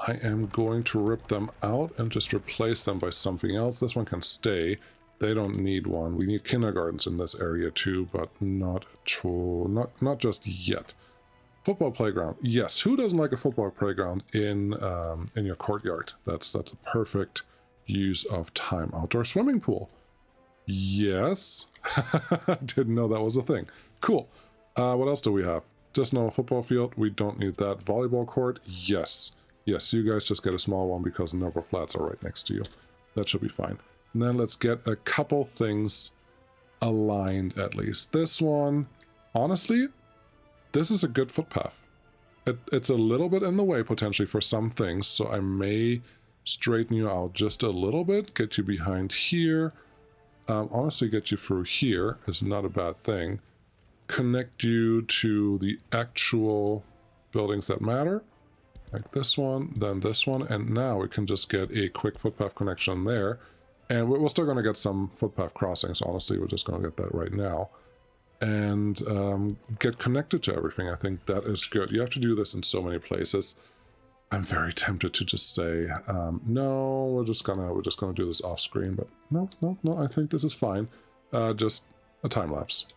I am going to rip them out and just replace them by something else. This one can stay. They don't need one. We need kindergartens in this area too, but not just yet. Football playground. Yes, who doesn't like a football playground in your courtyard? That's a perfect use of time. Outdoor swimming pool. Yes. Didn't know that was a thing. Cool. What else do we have? Just no football field. We don't need that. Volleyball court. Yes. Yes, you guys just get a small one because the number flats are right next to you. That should be fine. And then let's get a couple things aligned at least. This one, honestly, this is a good footpath. It's a little bit in the way potentially for some things, so I may straighten you out just a little bit, get you behind here. Honestly, get you through here is not a bad thing. Connect you to the actual buildings that matter, like this one, then this one, and now we can just get a quick footpath connection there. And we're still going to get some footpath crossings, honestly. We're just going to get that right now. And get connected to everything. I think that is good. You have to do this in so many places. I'm very tempted to just say, no, we're just gonna do this off screen, but no, I think this is fine. Just a time lapse.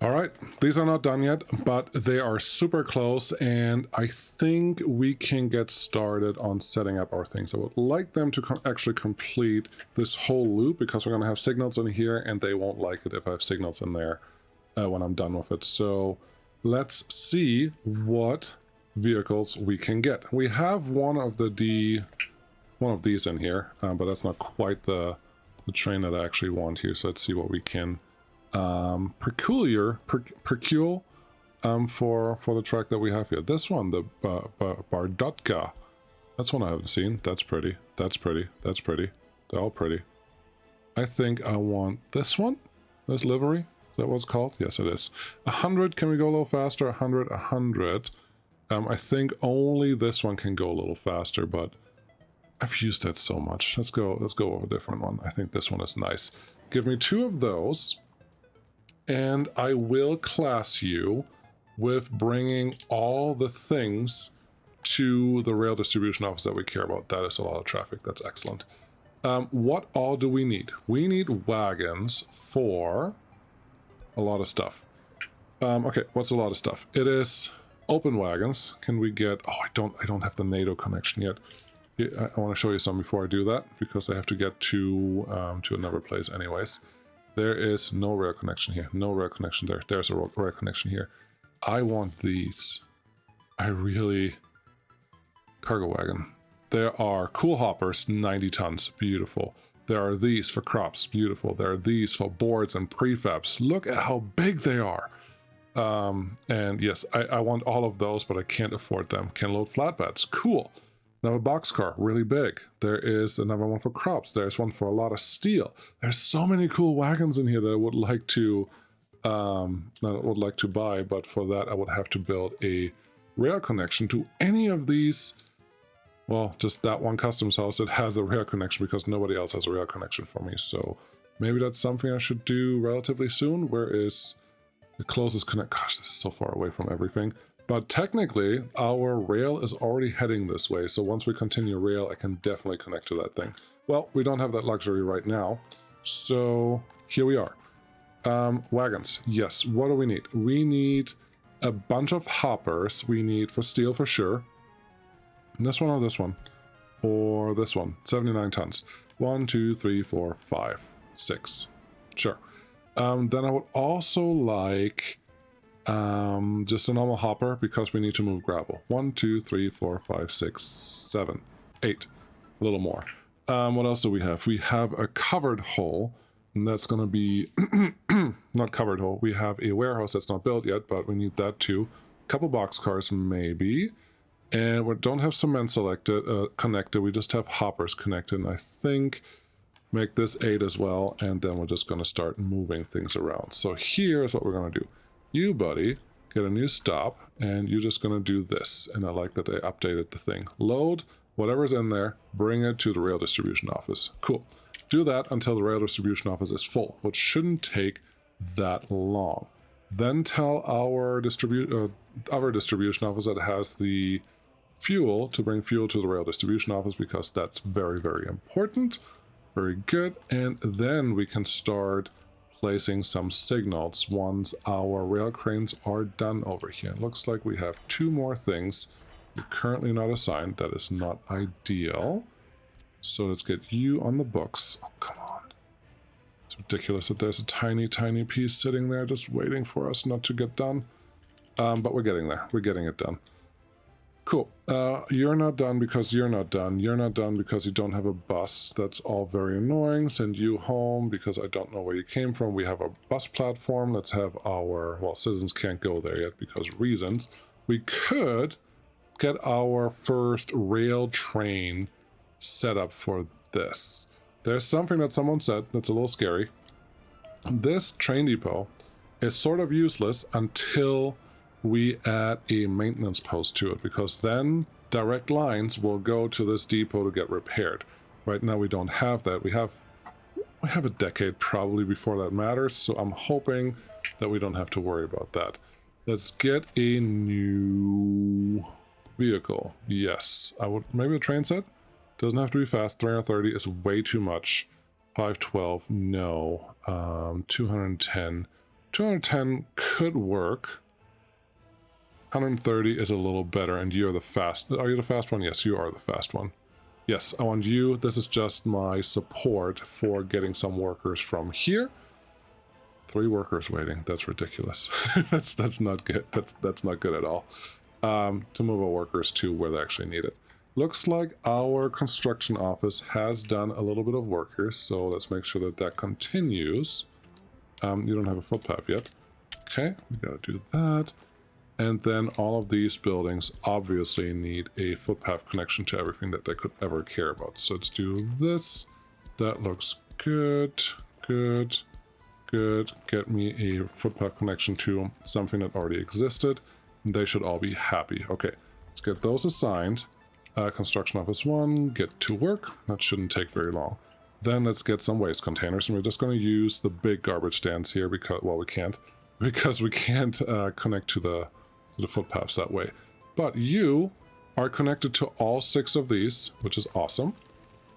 All right, these are not done yet, but they are super close, and I think we can get started on setting up our things. I would like them to actually complete this whole loop, because we're going to have signals in here, and they won't like it if I have signals in there when I'm done with it. So let's see what vehicles we can get. We have one of these in here, but that's not quite the train that I actually want here. So let's see what we can procure for the track that we have here. This one, the Bardotka. That's one I haven't seen. That's pretty. That's pretty. That's pretty. They're all pretty. I think I want this one. This livery. Is that what it's called? Yes, it is. 100. Can we go a little faster? 100. 100. I think only this one can go a little faster, but I've used that so much. Let's go with a different one. I think this one is nice. Give me 2 of those. And I will class you with bringing all the things to the rail distribution office that we care about. That is a lot of traffic. That's excellent. What all do we need? We need wagons for a lot of stuff. Okay, what's a lot of stuff? It is open wagons. Can we get... Oh, I don't have the NATO connection yet. I want to show you some before I do that, because I have to get to another place anyways. There is no rail connection here. No rail connection there. There's a rail connection here. I want these. Cargo wagon. There are cool hoppers, 90 tons. Beautiful. There are these for crops. Beautiful. There are these for boards and prefabs. Look at how big they are. And yes, I want all of those, but I can't afford them. Can load flatbeds. Cool. Another boxcar, really big. There is another one for crops. There's one for a lot of steel. There's so many cool wagons in here that I would like to buy, but for that I would have to build a rail connection to any of these. Well, just that one customs house that has a rail connection, because nobody else has a rail connection for me. So maybe that's something I should do relatively soon. Where is the closest connect? Gosh, this is so far away from everything. But technically, our rail is already heading this way, so once we continue rail, I can definitely connect to that thing. Well, we don't have that luxury right now, so here we are. Wagons, yes. What do we need? We need a bunch of hoppers. We need for steel for sure. This one or this one? Or this one, 79 tons. 1, 2, 3, 4, 5, 6. Sure. Then I would also like... just a normal hopper, because we need to move gravel. 1, 2, 3, 4, 5, 6, 7, 8. A little more. What else do we have? We have a covered hole, and that's going to be not covered hole. We have a warehouse that's not built yet, but we need that too. A couple boxcars maybe, and we don't have cement connected. We just have hoppers connected. And I think make this 8 as well, and then we're just going to start moving things around. So here's what we're going to do. You, buddy, get a new stop, and you're just going to do this. And I like that they updated the thing. Load whatever's in there, bring it to the rail distribution office. Cool. Do that until the rail distribution office is full, which shouldn't take that long. Then tell our distribution office that has the fuel to bring fuel to the rail distribution office, because that's very, very important. Very good. And then we can start placing some signals once our rail cranes are done over here. It looks like we have 2 more things you're currently not assigned. That is not ideal. So let's get you on the books. Oh, come on. It's ridiculous that there's a tiny, tiny piece sitting there just waiting for us not to get done. But we're getting there. We're getting it done. Cool. You're not done because you're not done. You're not done because you don't have a bus. That's all very annoying. Send you home because I don't know where you came from. We have a bus platform. Let's have our... Well, citizens can't go there yet because reasons. We could get our first rail train set up for this. There's something that someone said that's a little scary. This train depot is sort of useless until we add a maintenance post to it, because then direct lines will go to this depot to get repaired. Right now we don't have that. We have a decade probably before that matters, so I'm hoping that we don't have to worry about that. Let's get a new vehicle. Yes, I would. Maybe the train set doesn't have to be fast. 330 is way too much. 512, no. 210 could work. 130 is a little better, and you're the fast. Are you the fast one? Yes, you are the fast one. Yes, I want you. This is just my support for getting some workers from here. 3 workers waiting. That's ridiculous. that's not good. That's not good at all. To move our workers to where they actually need it. Looks like our construction office has done a little bit of workers, so let's make sure that that continues. You don't have a footpath yet. Okay, we gotta do that. And then all of these buildings obviously need a footpath connection to everything that they could ever care about. So let's do this. That looks good, good, good. Get me a footpath connection to something that already existed. They should all be happy. Okay, let's get those assigned. Construction office 1, get to work. That shouldn't take very long. Then let's get some waste containers. And we're just going to use the big garbage stands here because, well, we can't connect to the footpaths that way. But you are connected to all 6 of these, which is awesome.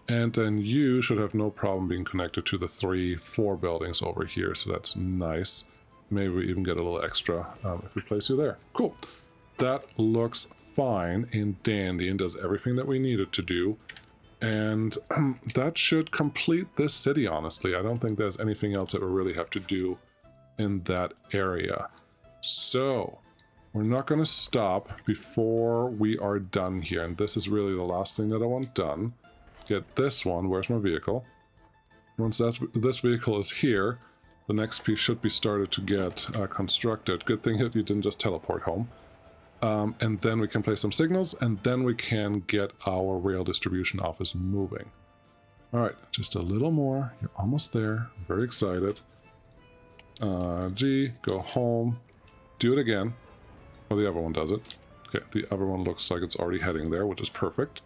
And then you should have no problem being connected to the 4 buildings over here. So that's nice. Maybe we even get a little extra if we place you there. Cool. That looks fine and dandy and does everything that we need it to do. And that should complete this city, honestly. I don't think there's anything else that we really have to do in that area. So we're not going to stop before we are done here. And this is really the last thing that I want done. Get this one. Where's my vehicle? Once this vehicle is here, the next piece should be started to get constructed. Good thing that you didn't just teleport home. And then we can place some signals, and then we can get our rail distribution office moving. All right, just a little more. You're almost there. I'm very excited. G, go home. Do it again. Oh, the other one does it. Okay, the other one looks like it's already heading there, which is perfect.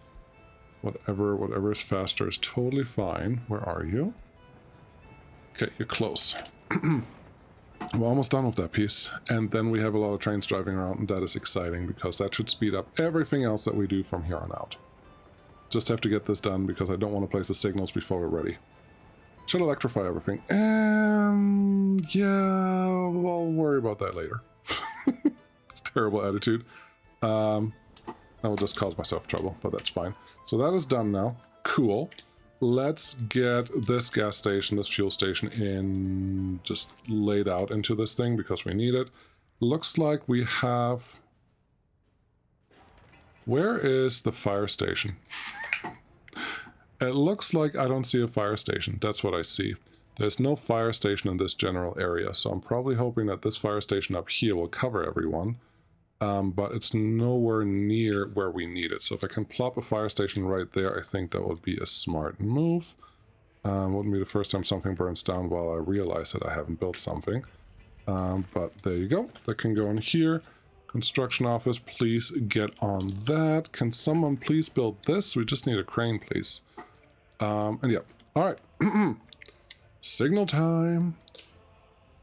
Whatever is faster is totally fine. Where are you? Okay, you're close. We're almost done with that piece, and then we have a lot of trains driving around, and that is exciting because that should speed up everything else that we do from here on out. Just have to get this done because I don't want to place the signals before we're ready. Should electrify everything, and yeah, we'll worry about that later. It's a terrible attitude. I will just cause myself trouble, but that's fine. So that is done now. Cool. Let's get this gas station, this fuel station in, just laid out into this thing because we need it. Looks like we have... Where is the fire station? It looks like I don't see a fire station. That's what I see. There's no fire station in this general area, so I'm probably hoping that this fire station up here will cover everyone. But it's nowhere near where we need it. So if I can plop a fire station right there, I think that would be a smart move. Wouldn't be the first time something burns down while I realize that I haven't built something. But there you go. That can go in here. Construction office, please get on that. Can someone please build this? We just need a crane, please. And yeah. All right. Signal time.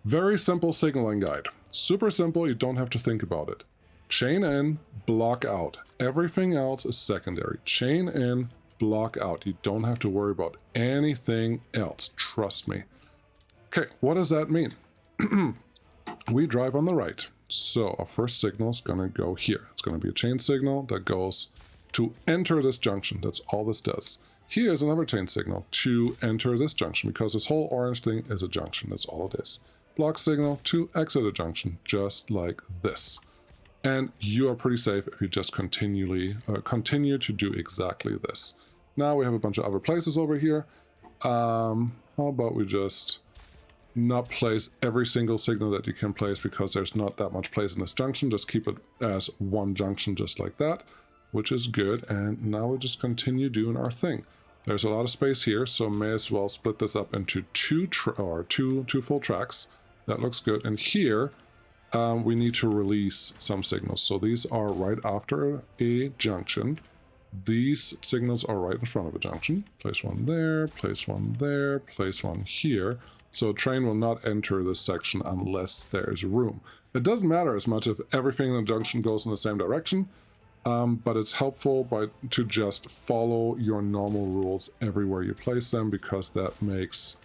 Very simple signaling guide. Super simple. You don't have to think about it. Chain in, block out. Everything else is secondary. Chain in, block out. You don't have to worry about anything else. Trust me. Okay, what does that mean? We drive on the right. So our first signal is going to go here. It's going to be a chain signal that goes to enter this junction. That's all this does. Here's another chain signal to enter this junction because this whole orange thing is a junction. That's all it is. Block signal to exit a junction, just like this. And you are pretty safe if you just continue to do exactly this. Now we have a bunch of other places over here. How about we just not place every single signal that you can place because there's not that much place in this junction. Just keep it as one junction just like that, which is good. And now we just continue doing our thing. There's a lot of space here, so may as well split this up into two full tracks. That looks good. And here we need to release some signals. So these are right after a junction. These signals are right in front of a junction. Place one there, place one there, place one here. So a train will not enter this section unless there's room. It doesn't matter as much if everything in the junction goes in the same direction, but it's helpful to just follow your normal rules everywhere you place them because that makes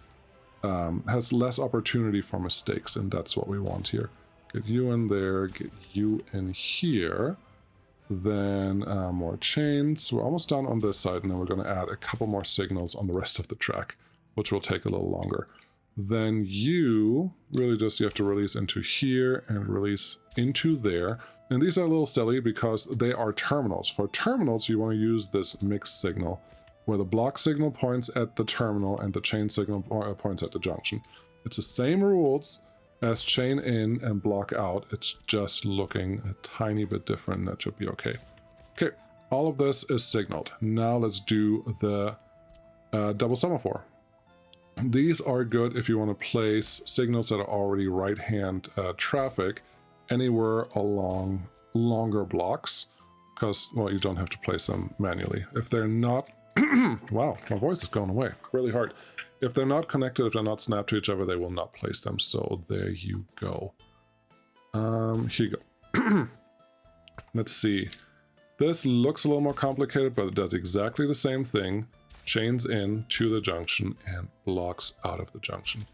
has less opportunity for mistakes, and that's what we want here. Get you in there, get you in here. Then more chains. We're almost done on this side, and then we're going to add a couple more signals on the rest of the track, which will take a little longer. Then you have to release into here and release into there. And these are a little silly because they are terminals. For terminals, you want to use this mixed signal, where the block signal points at the terminal and the chain signal points at the junction. It's the same rules as chain in and block out. It's just looking a tiny bit different. That should be okay. Okay, all of this is signaled. Now let's do the double semaphore. These are good if you want to place signals that are already right-hand traffic anywhere along longer blocks, because, well, you don't have to place them manually. If they're not, wow, my voice is going away really hard. If they're not connected, if they're not snapped to each other, they will not place them. So there you go. Here you go. Let's see. This looks a little more complicated, but it does exactly the same thing. Chains in to the junction and blocks out of the junction.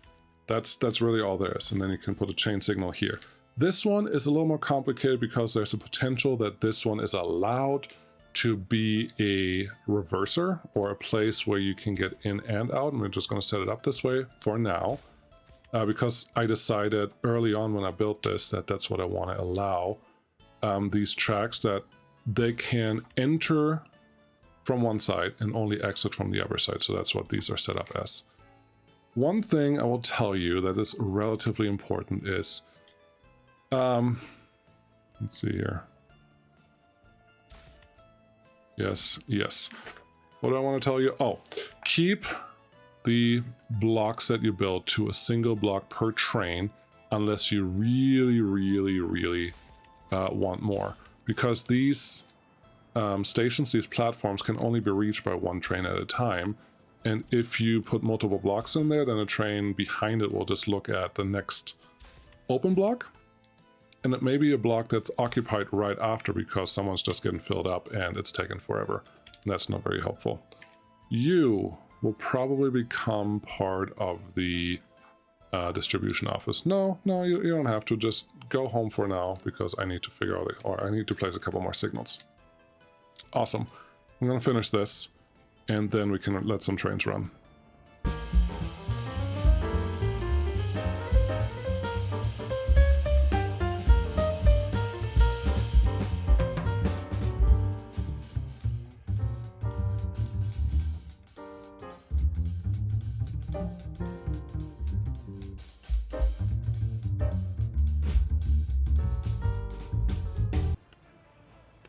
That's really all there is. And then you can put a chain signal here. This one is a little more complicated because there's a potential that this one is allowed to be a reverser or a place where you can get in and out. And we're just going to set it up this way for now because I decided early on when I built this that that's what I want to allow. These tracks that they can enter from one side and only exit from the other side. So that's what these are set up as. One thing I will tell you that is relatively important is, let's see here. Yes. What do I want to tell you? Oh, keep the blocks that you build to a single block per train unless you really want more. Because these stations, these platforms can only be reached by one train at a time. And if you put multiple blocks in there, then a train behind it will just look at the next open block. And it may be a block that's occupied right after because someone's just getting filled up and it's taken forever. And that's not very helpful. You will probably become part of the distribution office. No, you don't have to. Just go home for now because I need to figure out, or I need to place a couple more signals. Awesome. I'm going to finish this and then we can let some trains run.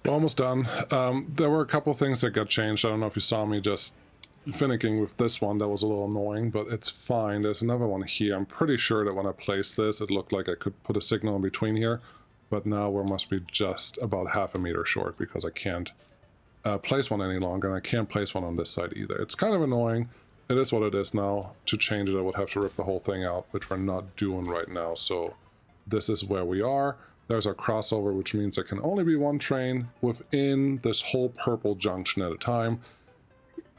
We're almost done. There were a couple things that got changed. I don't know if you saw me just finicking with this one. That was a little annoying, but it's fine. There's another one here. I'm pretty sure that when I placed this, it looked like I could put a signal in between here, but now we must be just about half a meter short because I can't place one any longer, and I can't place one on this side either. It's kind of annoying. It is what it is now. To change it, I would have to rip the whole thing out, which we're not doing right now. So this is where we are. There's our crossover, which means there can only be one train within this whole purple junction at a time.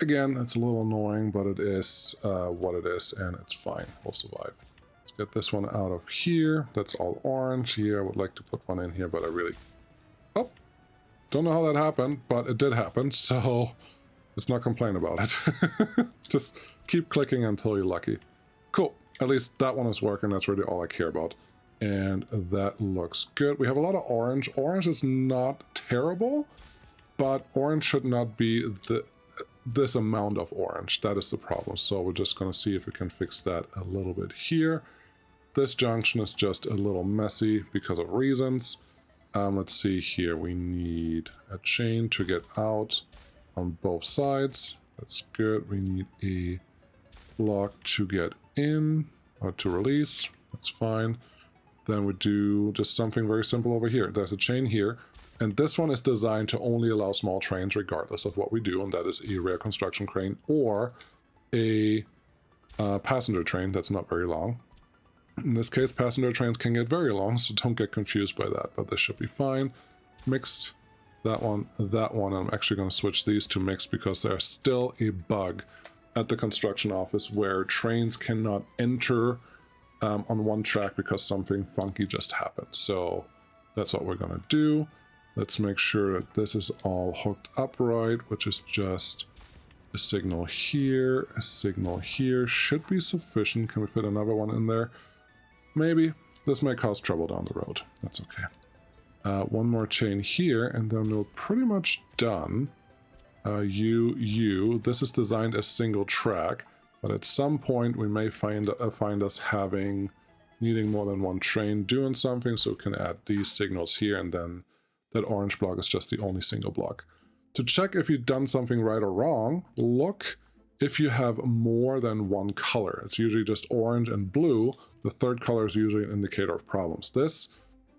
Again, it's a little annoying, but it is what it is, and it's fine. We'll survive. Let's get this one out of here. That's all orange here. I would like to put one in here, but I really... Oh! Don't know how that happened, but it did happen, so let's not complain about it. Just keep clicking until you're lucky. Cool. At least that one is working. That's really all I care about. And that looks good. We have a lot of orange. Orange is not terrible, but orange should not be this amount of orange. That is the problem. So we're just going to see if we can fix that a little bit here. This junction is just a little messy because of reasons. Let's see here. We need a chain to get out on both sides. That's good. We need a block to get in or to release. That's fine. Then we do just something very simple over here. There's a chain here, and this one is designed to only allow small trains regardless of what we do, and that is a rail construction crane or a passenger train that's not very long. In this case, passenger trains can get very long, so don't get confused by that, but this should be fine. Mixed, that one. I'm actually going to switch these to mixed because there's still a bug at the construction office where trains cannot enter on one track because something funky just happened. So that's what we're going to do. Let's make sure that this is all hooked up right, which is just a signal here, a signal here. Should be sufficient. Can we fit another one in there? Maybe. This may cause trouble down the road. That's okay. One more chain here, and then we're pretty much done. This is designed as single track, but at some point we may find us needing more than one train doing something, so we can add these signals here, and then that orange block is just the only single block. To check if you've done something right or wrong, look if you have more than one color. It's usually just orange and blue. The third color is usually an indicator of problems. This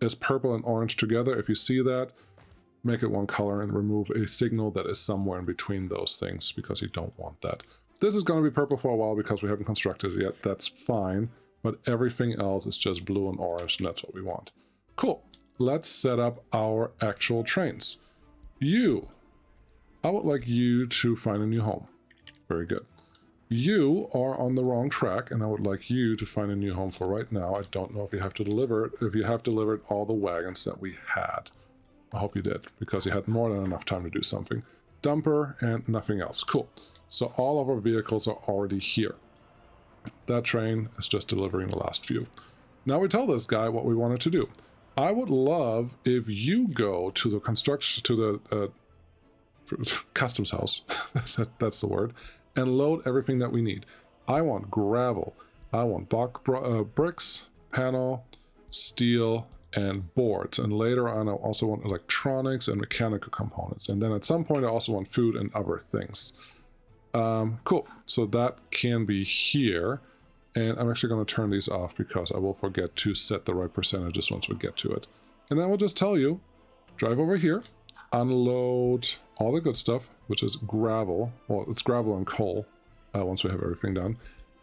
is purple and orange together. If you see that, make it one color and remove a signal that is somewhere in between those things because you don't want that. This is going to be purple for a while because we haven't constructed it yet. That's fine, but everything else is just blue and orange, and that's what we want. Cool. Let's set up our actual trains. I would like you to find a new home. Very good. You are on the wrong track, and I would like you to find a new home for right now. I don't know if you have to deliver it, if you have delivered all the wagons that we had. I hope you did, because you had more than enough time to do something. Dumper and nothing else. Cool. So all of our vehicles are already here. That train is just delivering the last few. Now we tell this guy what we wanted to do. I would love if you go to the customs house, that's the word, and load everything that we need. I want gravel. I want bricks, panel, steel, and boards. And later on, I also want electronics and mechanical components. And then at some point, I also want food and other things. Cool. So that can be here. And I'm actually going to turn these off because I will forget to set the right percentages once we get to it. And then we'll just tell you, drive over here, unload all the good stuff, which is gravel. Well, it's gravel and coal once we have everything done.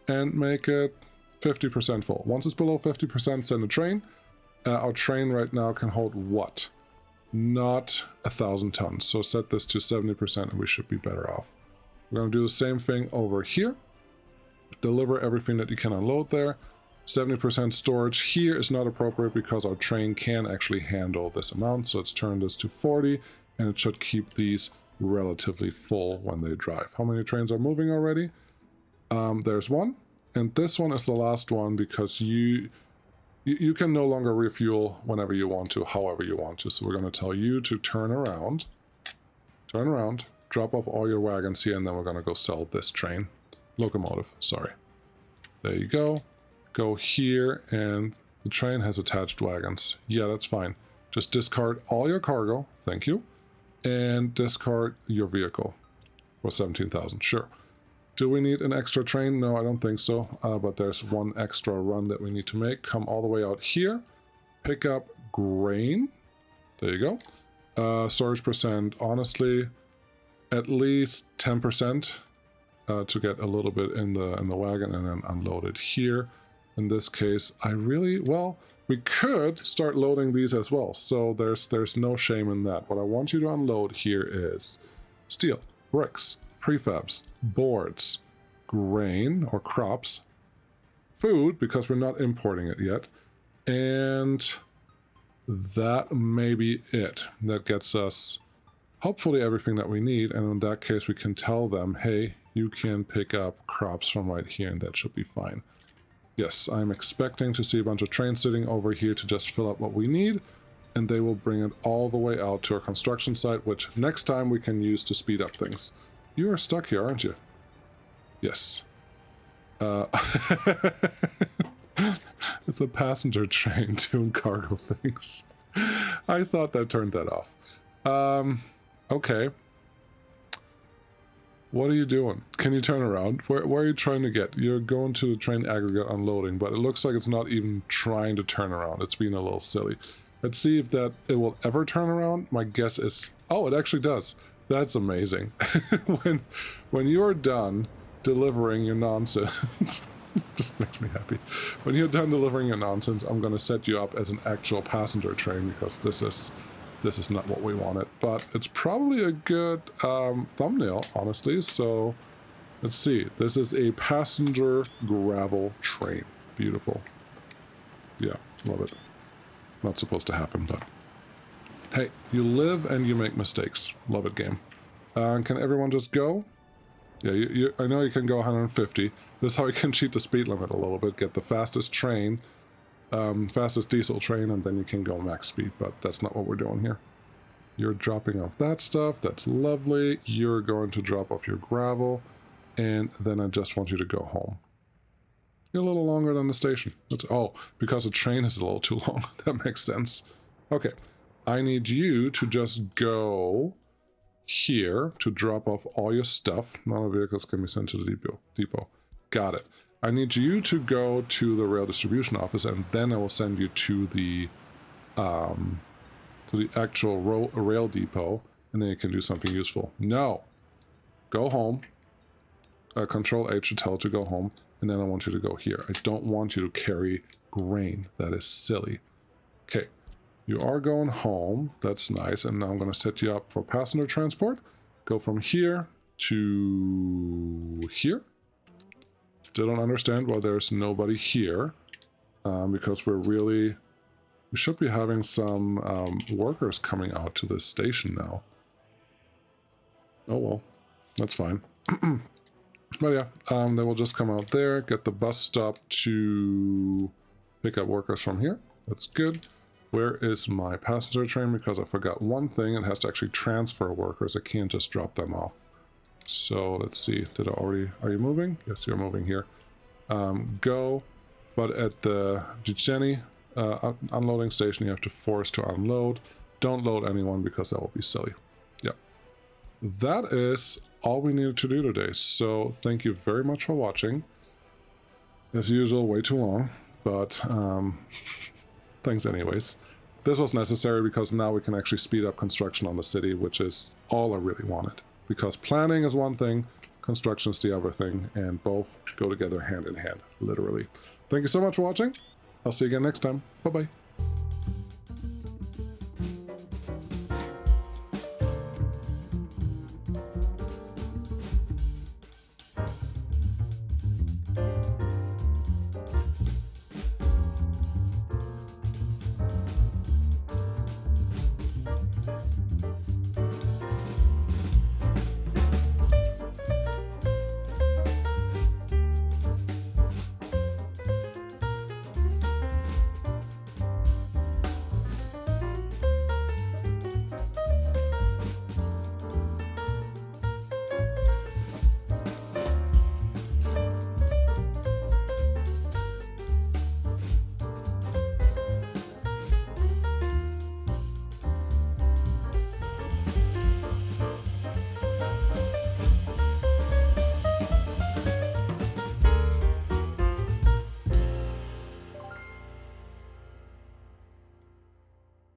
And make it 50% full. Once it's below 50%, send a train. Our train right now can hold what? Not 1,000 tons. So set this to 70% and we should be better off. We're going to do the same thing over here. Deliver everything that you can unload there. 70% storage here is not appropriate because our train can actually handle this amount. So let's turn this to 40 and it should keep these relatively full when they drive. How many trains are moving already? There's one. And this one is the last one because you can no longer refuel whenever you want to, however you want to. So we're going to tell you to turn around, drop off all your wagons here, and then we're going to go sell this train. Locomotive, sorry. There you go. Go here, and the train has attached wagons. Yeah, that's fine. Just discard all your cargo. Thank you. and discard your vehicle for 17,000. Sure. Do we need an extra train? No, I don't think so. But there's one extra run that we need to make. Come all the way out here. Pick up grain. There you go. Storage percent, honestly, at least 10% to get a little bit in the wagon and then unload it here. In this case, well, we could start loading these as well. So there's no shame in that. What I want you to unload here is steel, bricks, prefabs, boards, grain or crops, food, because we're not importing it yet, and that may be it. That gets us hopefully everything that we need, and in that case we can tell them, hey, you can pick up crops from right here, and that should be fine. Yes, I'm expecting to see a bunch of trains sitting over here to just fill up what we need, and they will bring it all the way out to our construction site, which next time we can use to speed up things. You are stuck here, aren't you? Yes. It's a passenger train doing cargo things. I thought that turned that off. Okay. What are you doing? Can you turn around? Where are you trying to get? You're going to the train aggregate unloading, but it looks like it's not even trying to turn around. It's being a little silly. Let's see if it will ever turn around. My guess is... Oh, it actually does. That's amazing. when you're done delivering your nonsense, just makes me happy. When you're done delivering your nonsense, I'm going to set you up as an actual passenger train, because this is not what we wanted. But it's probably a good thumbnail, honestly. So let's see. This is a passenger gravel train. Beautiful. Yeah, love it. Not supposed to happen, but hey, you live and you make mistakes. Love it, game. Can everyone just go? Yeah, I know you can go 150. This is how you can cheat the speed limit a little bit. Get the fastest train, fastest diesel train, and then you can go max speed. But that's not what we're doing here. You're dropping off that stuff. That's lovely. You're going to drop off your gravel. And then I just want you to go home. You're a little longer than the station. Oh, because the train is a little too long. That makes sense. Okay. I need you to just go here to drop off all your stuff. None of the vehicles can be sent to the depot. Got it. I need you to go to the rail distribution office, and then I will send you to the actual rail depot, and then you can do something useful. No. Go home. Control H to tell it to go home, and then I want you to go here. I don't want you to carry grain. That is silly. Okay. You are going home. That's nice. And now I'm going to set you up for passenger transport. Go from here to here. Still don't understand why there's nobody here. Because we should be having some workers coming out to this station now. Oh well, that's fine. But yeah, they will just come out there, get the bus stop to pick up workers from here. That's good. Where is my passenger train? Because I forgot one thing. It has to actually transfer workers. I can't just drop them off. So let's see. Are you moving? Yes, you're moving here. Go. But at the Jiceni unloading station, you have to force to unload. Don't load anyone because that will be silly. Yep. That is all we needed to do today. So thank you very much for watching. As usual, way too long. But... thanks anyways. This was necessary because now we can actually speed up construction on the city, which is all I really wanted. Because planning is one thing, construction is the other thing, and both go together hand in hand, literally. Thank you so much for watching. I'll see you again next time. Bye-bye.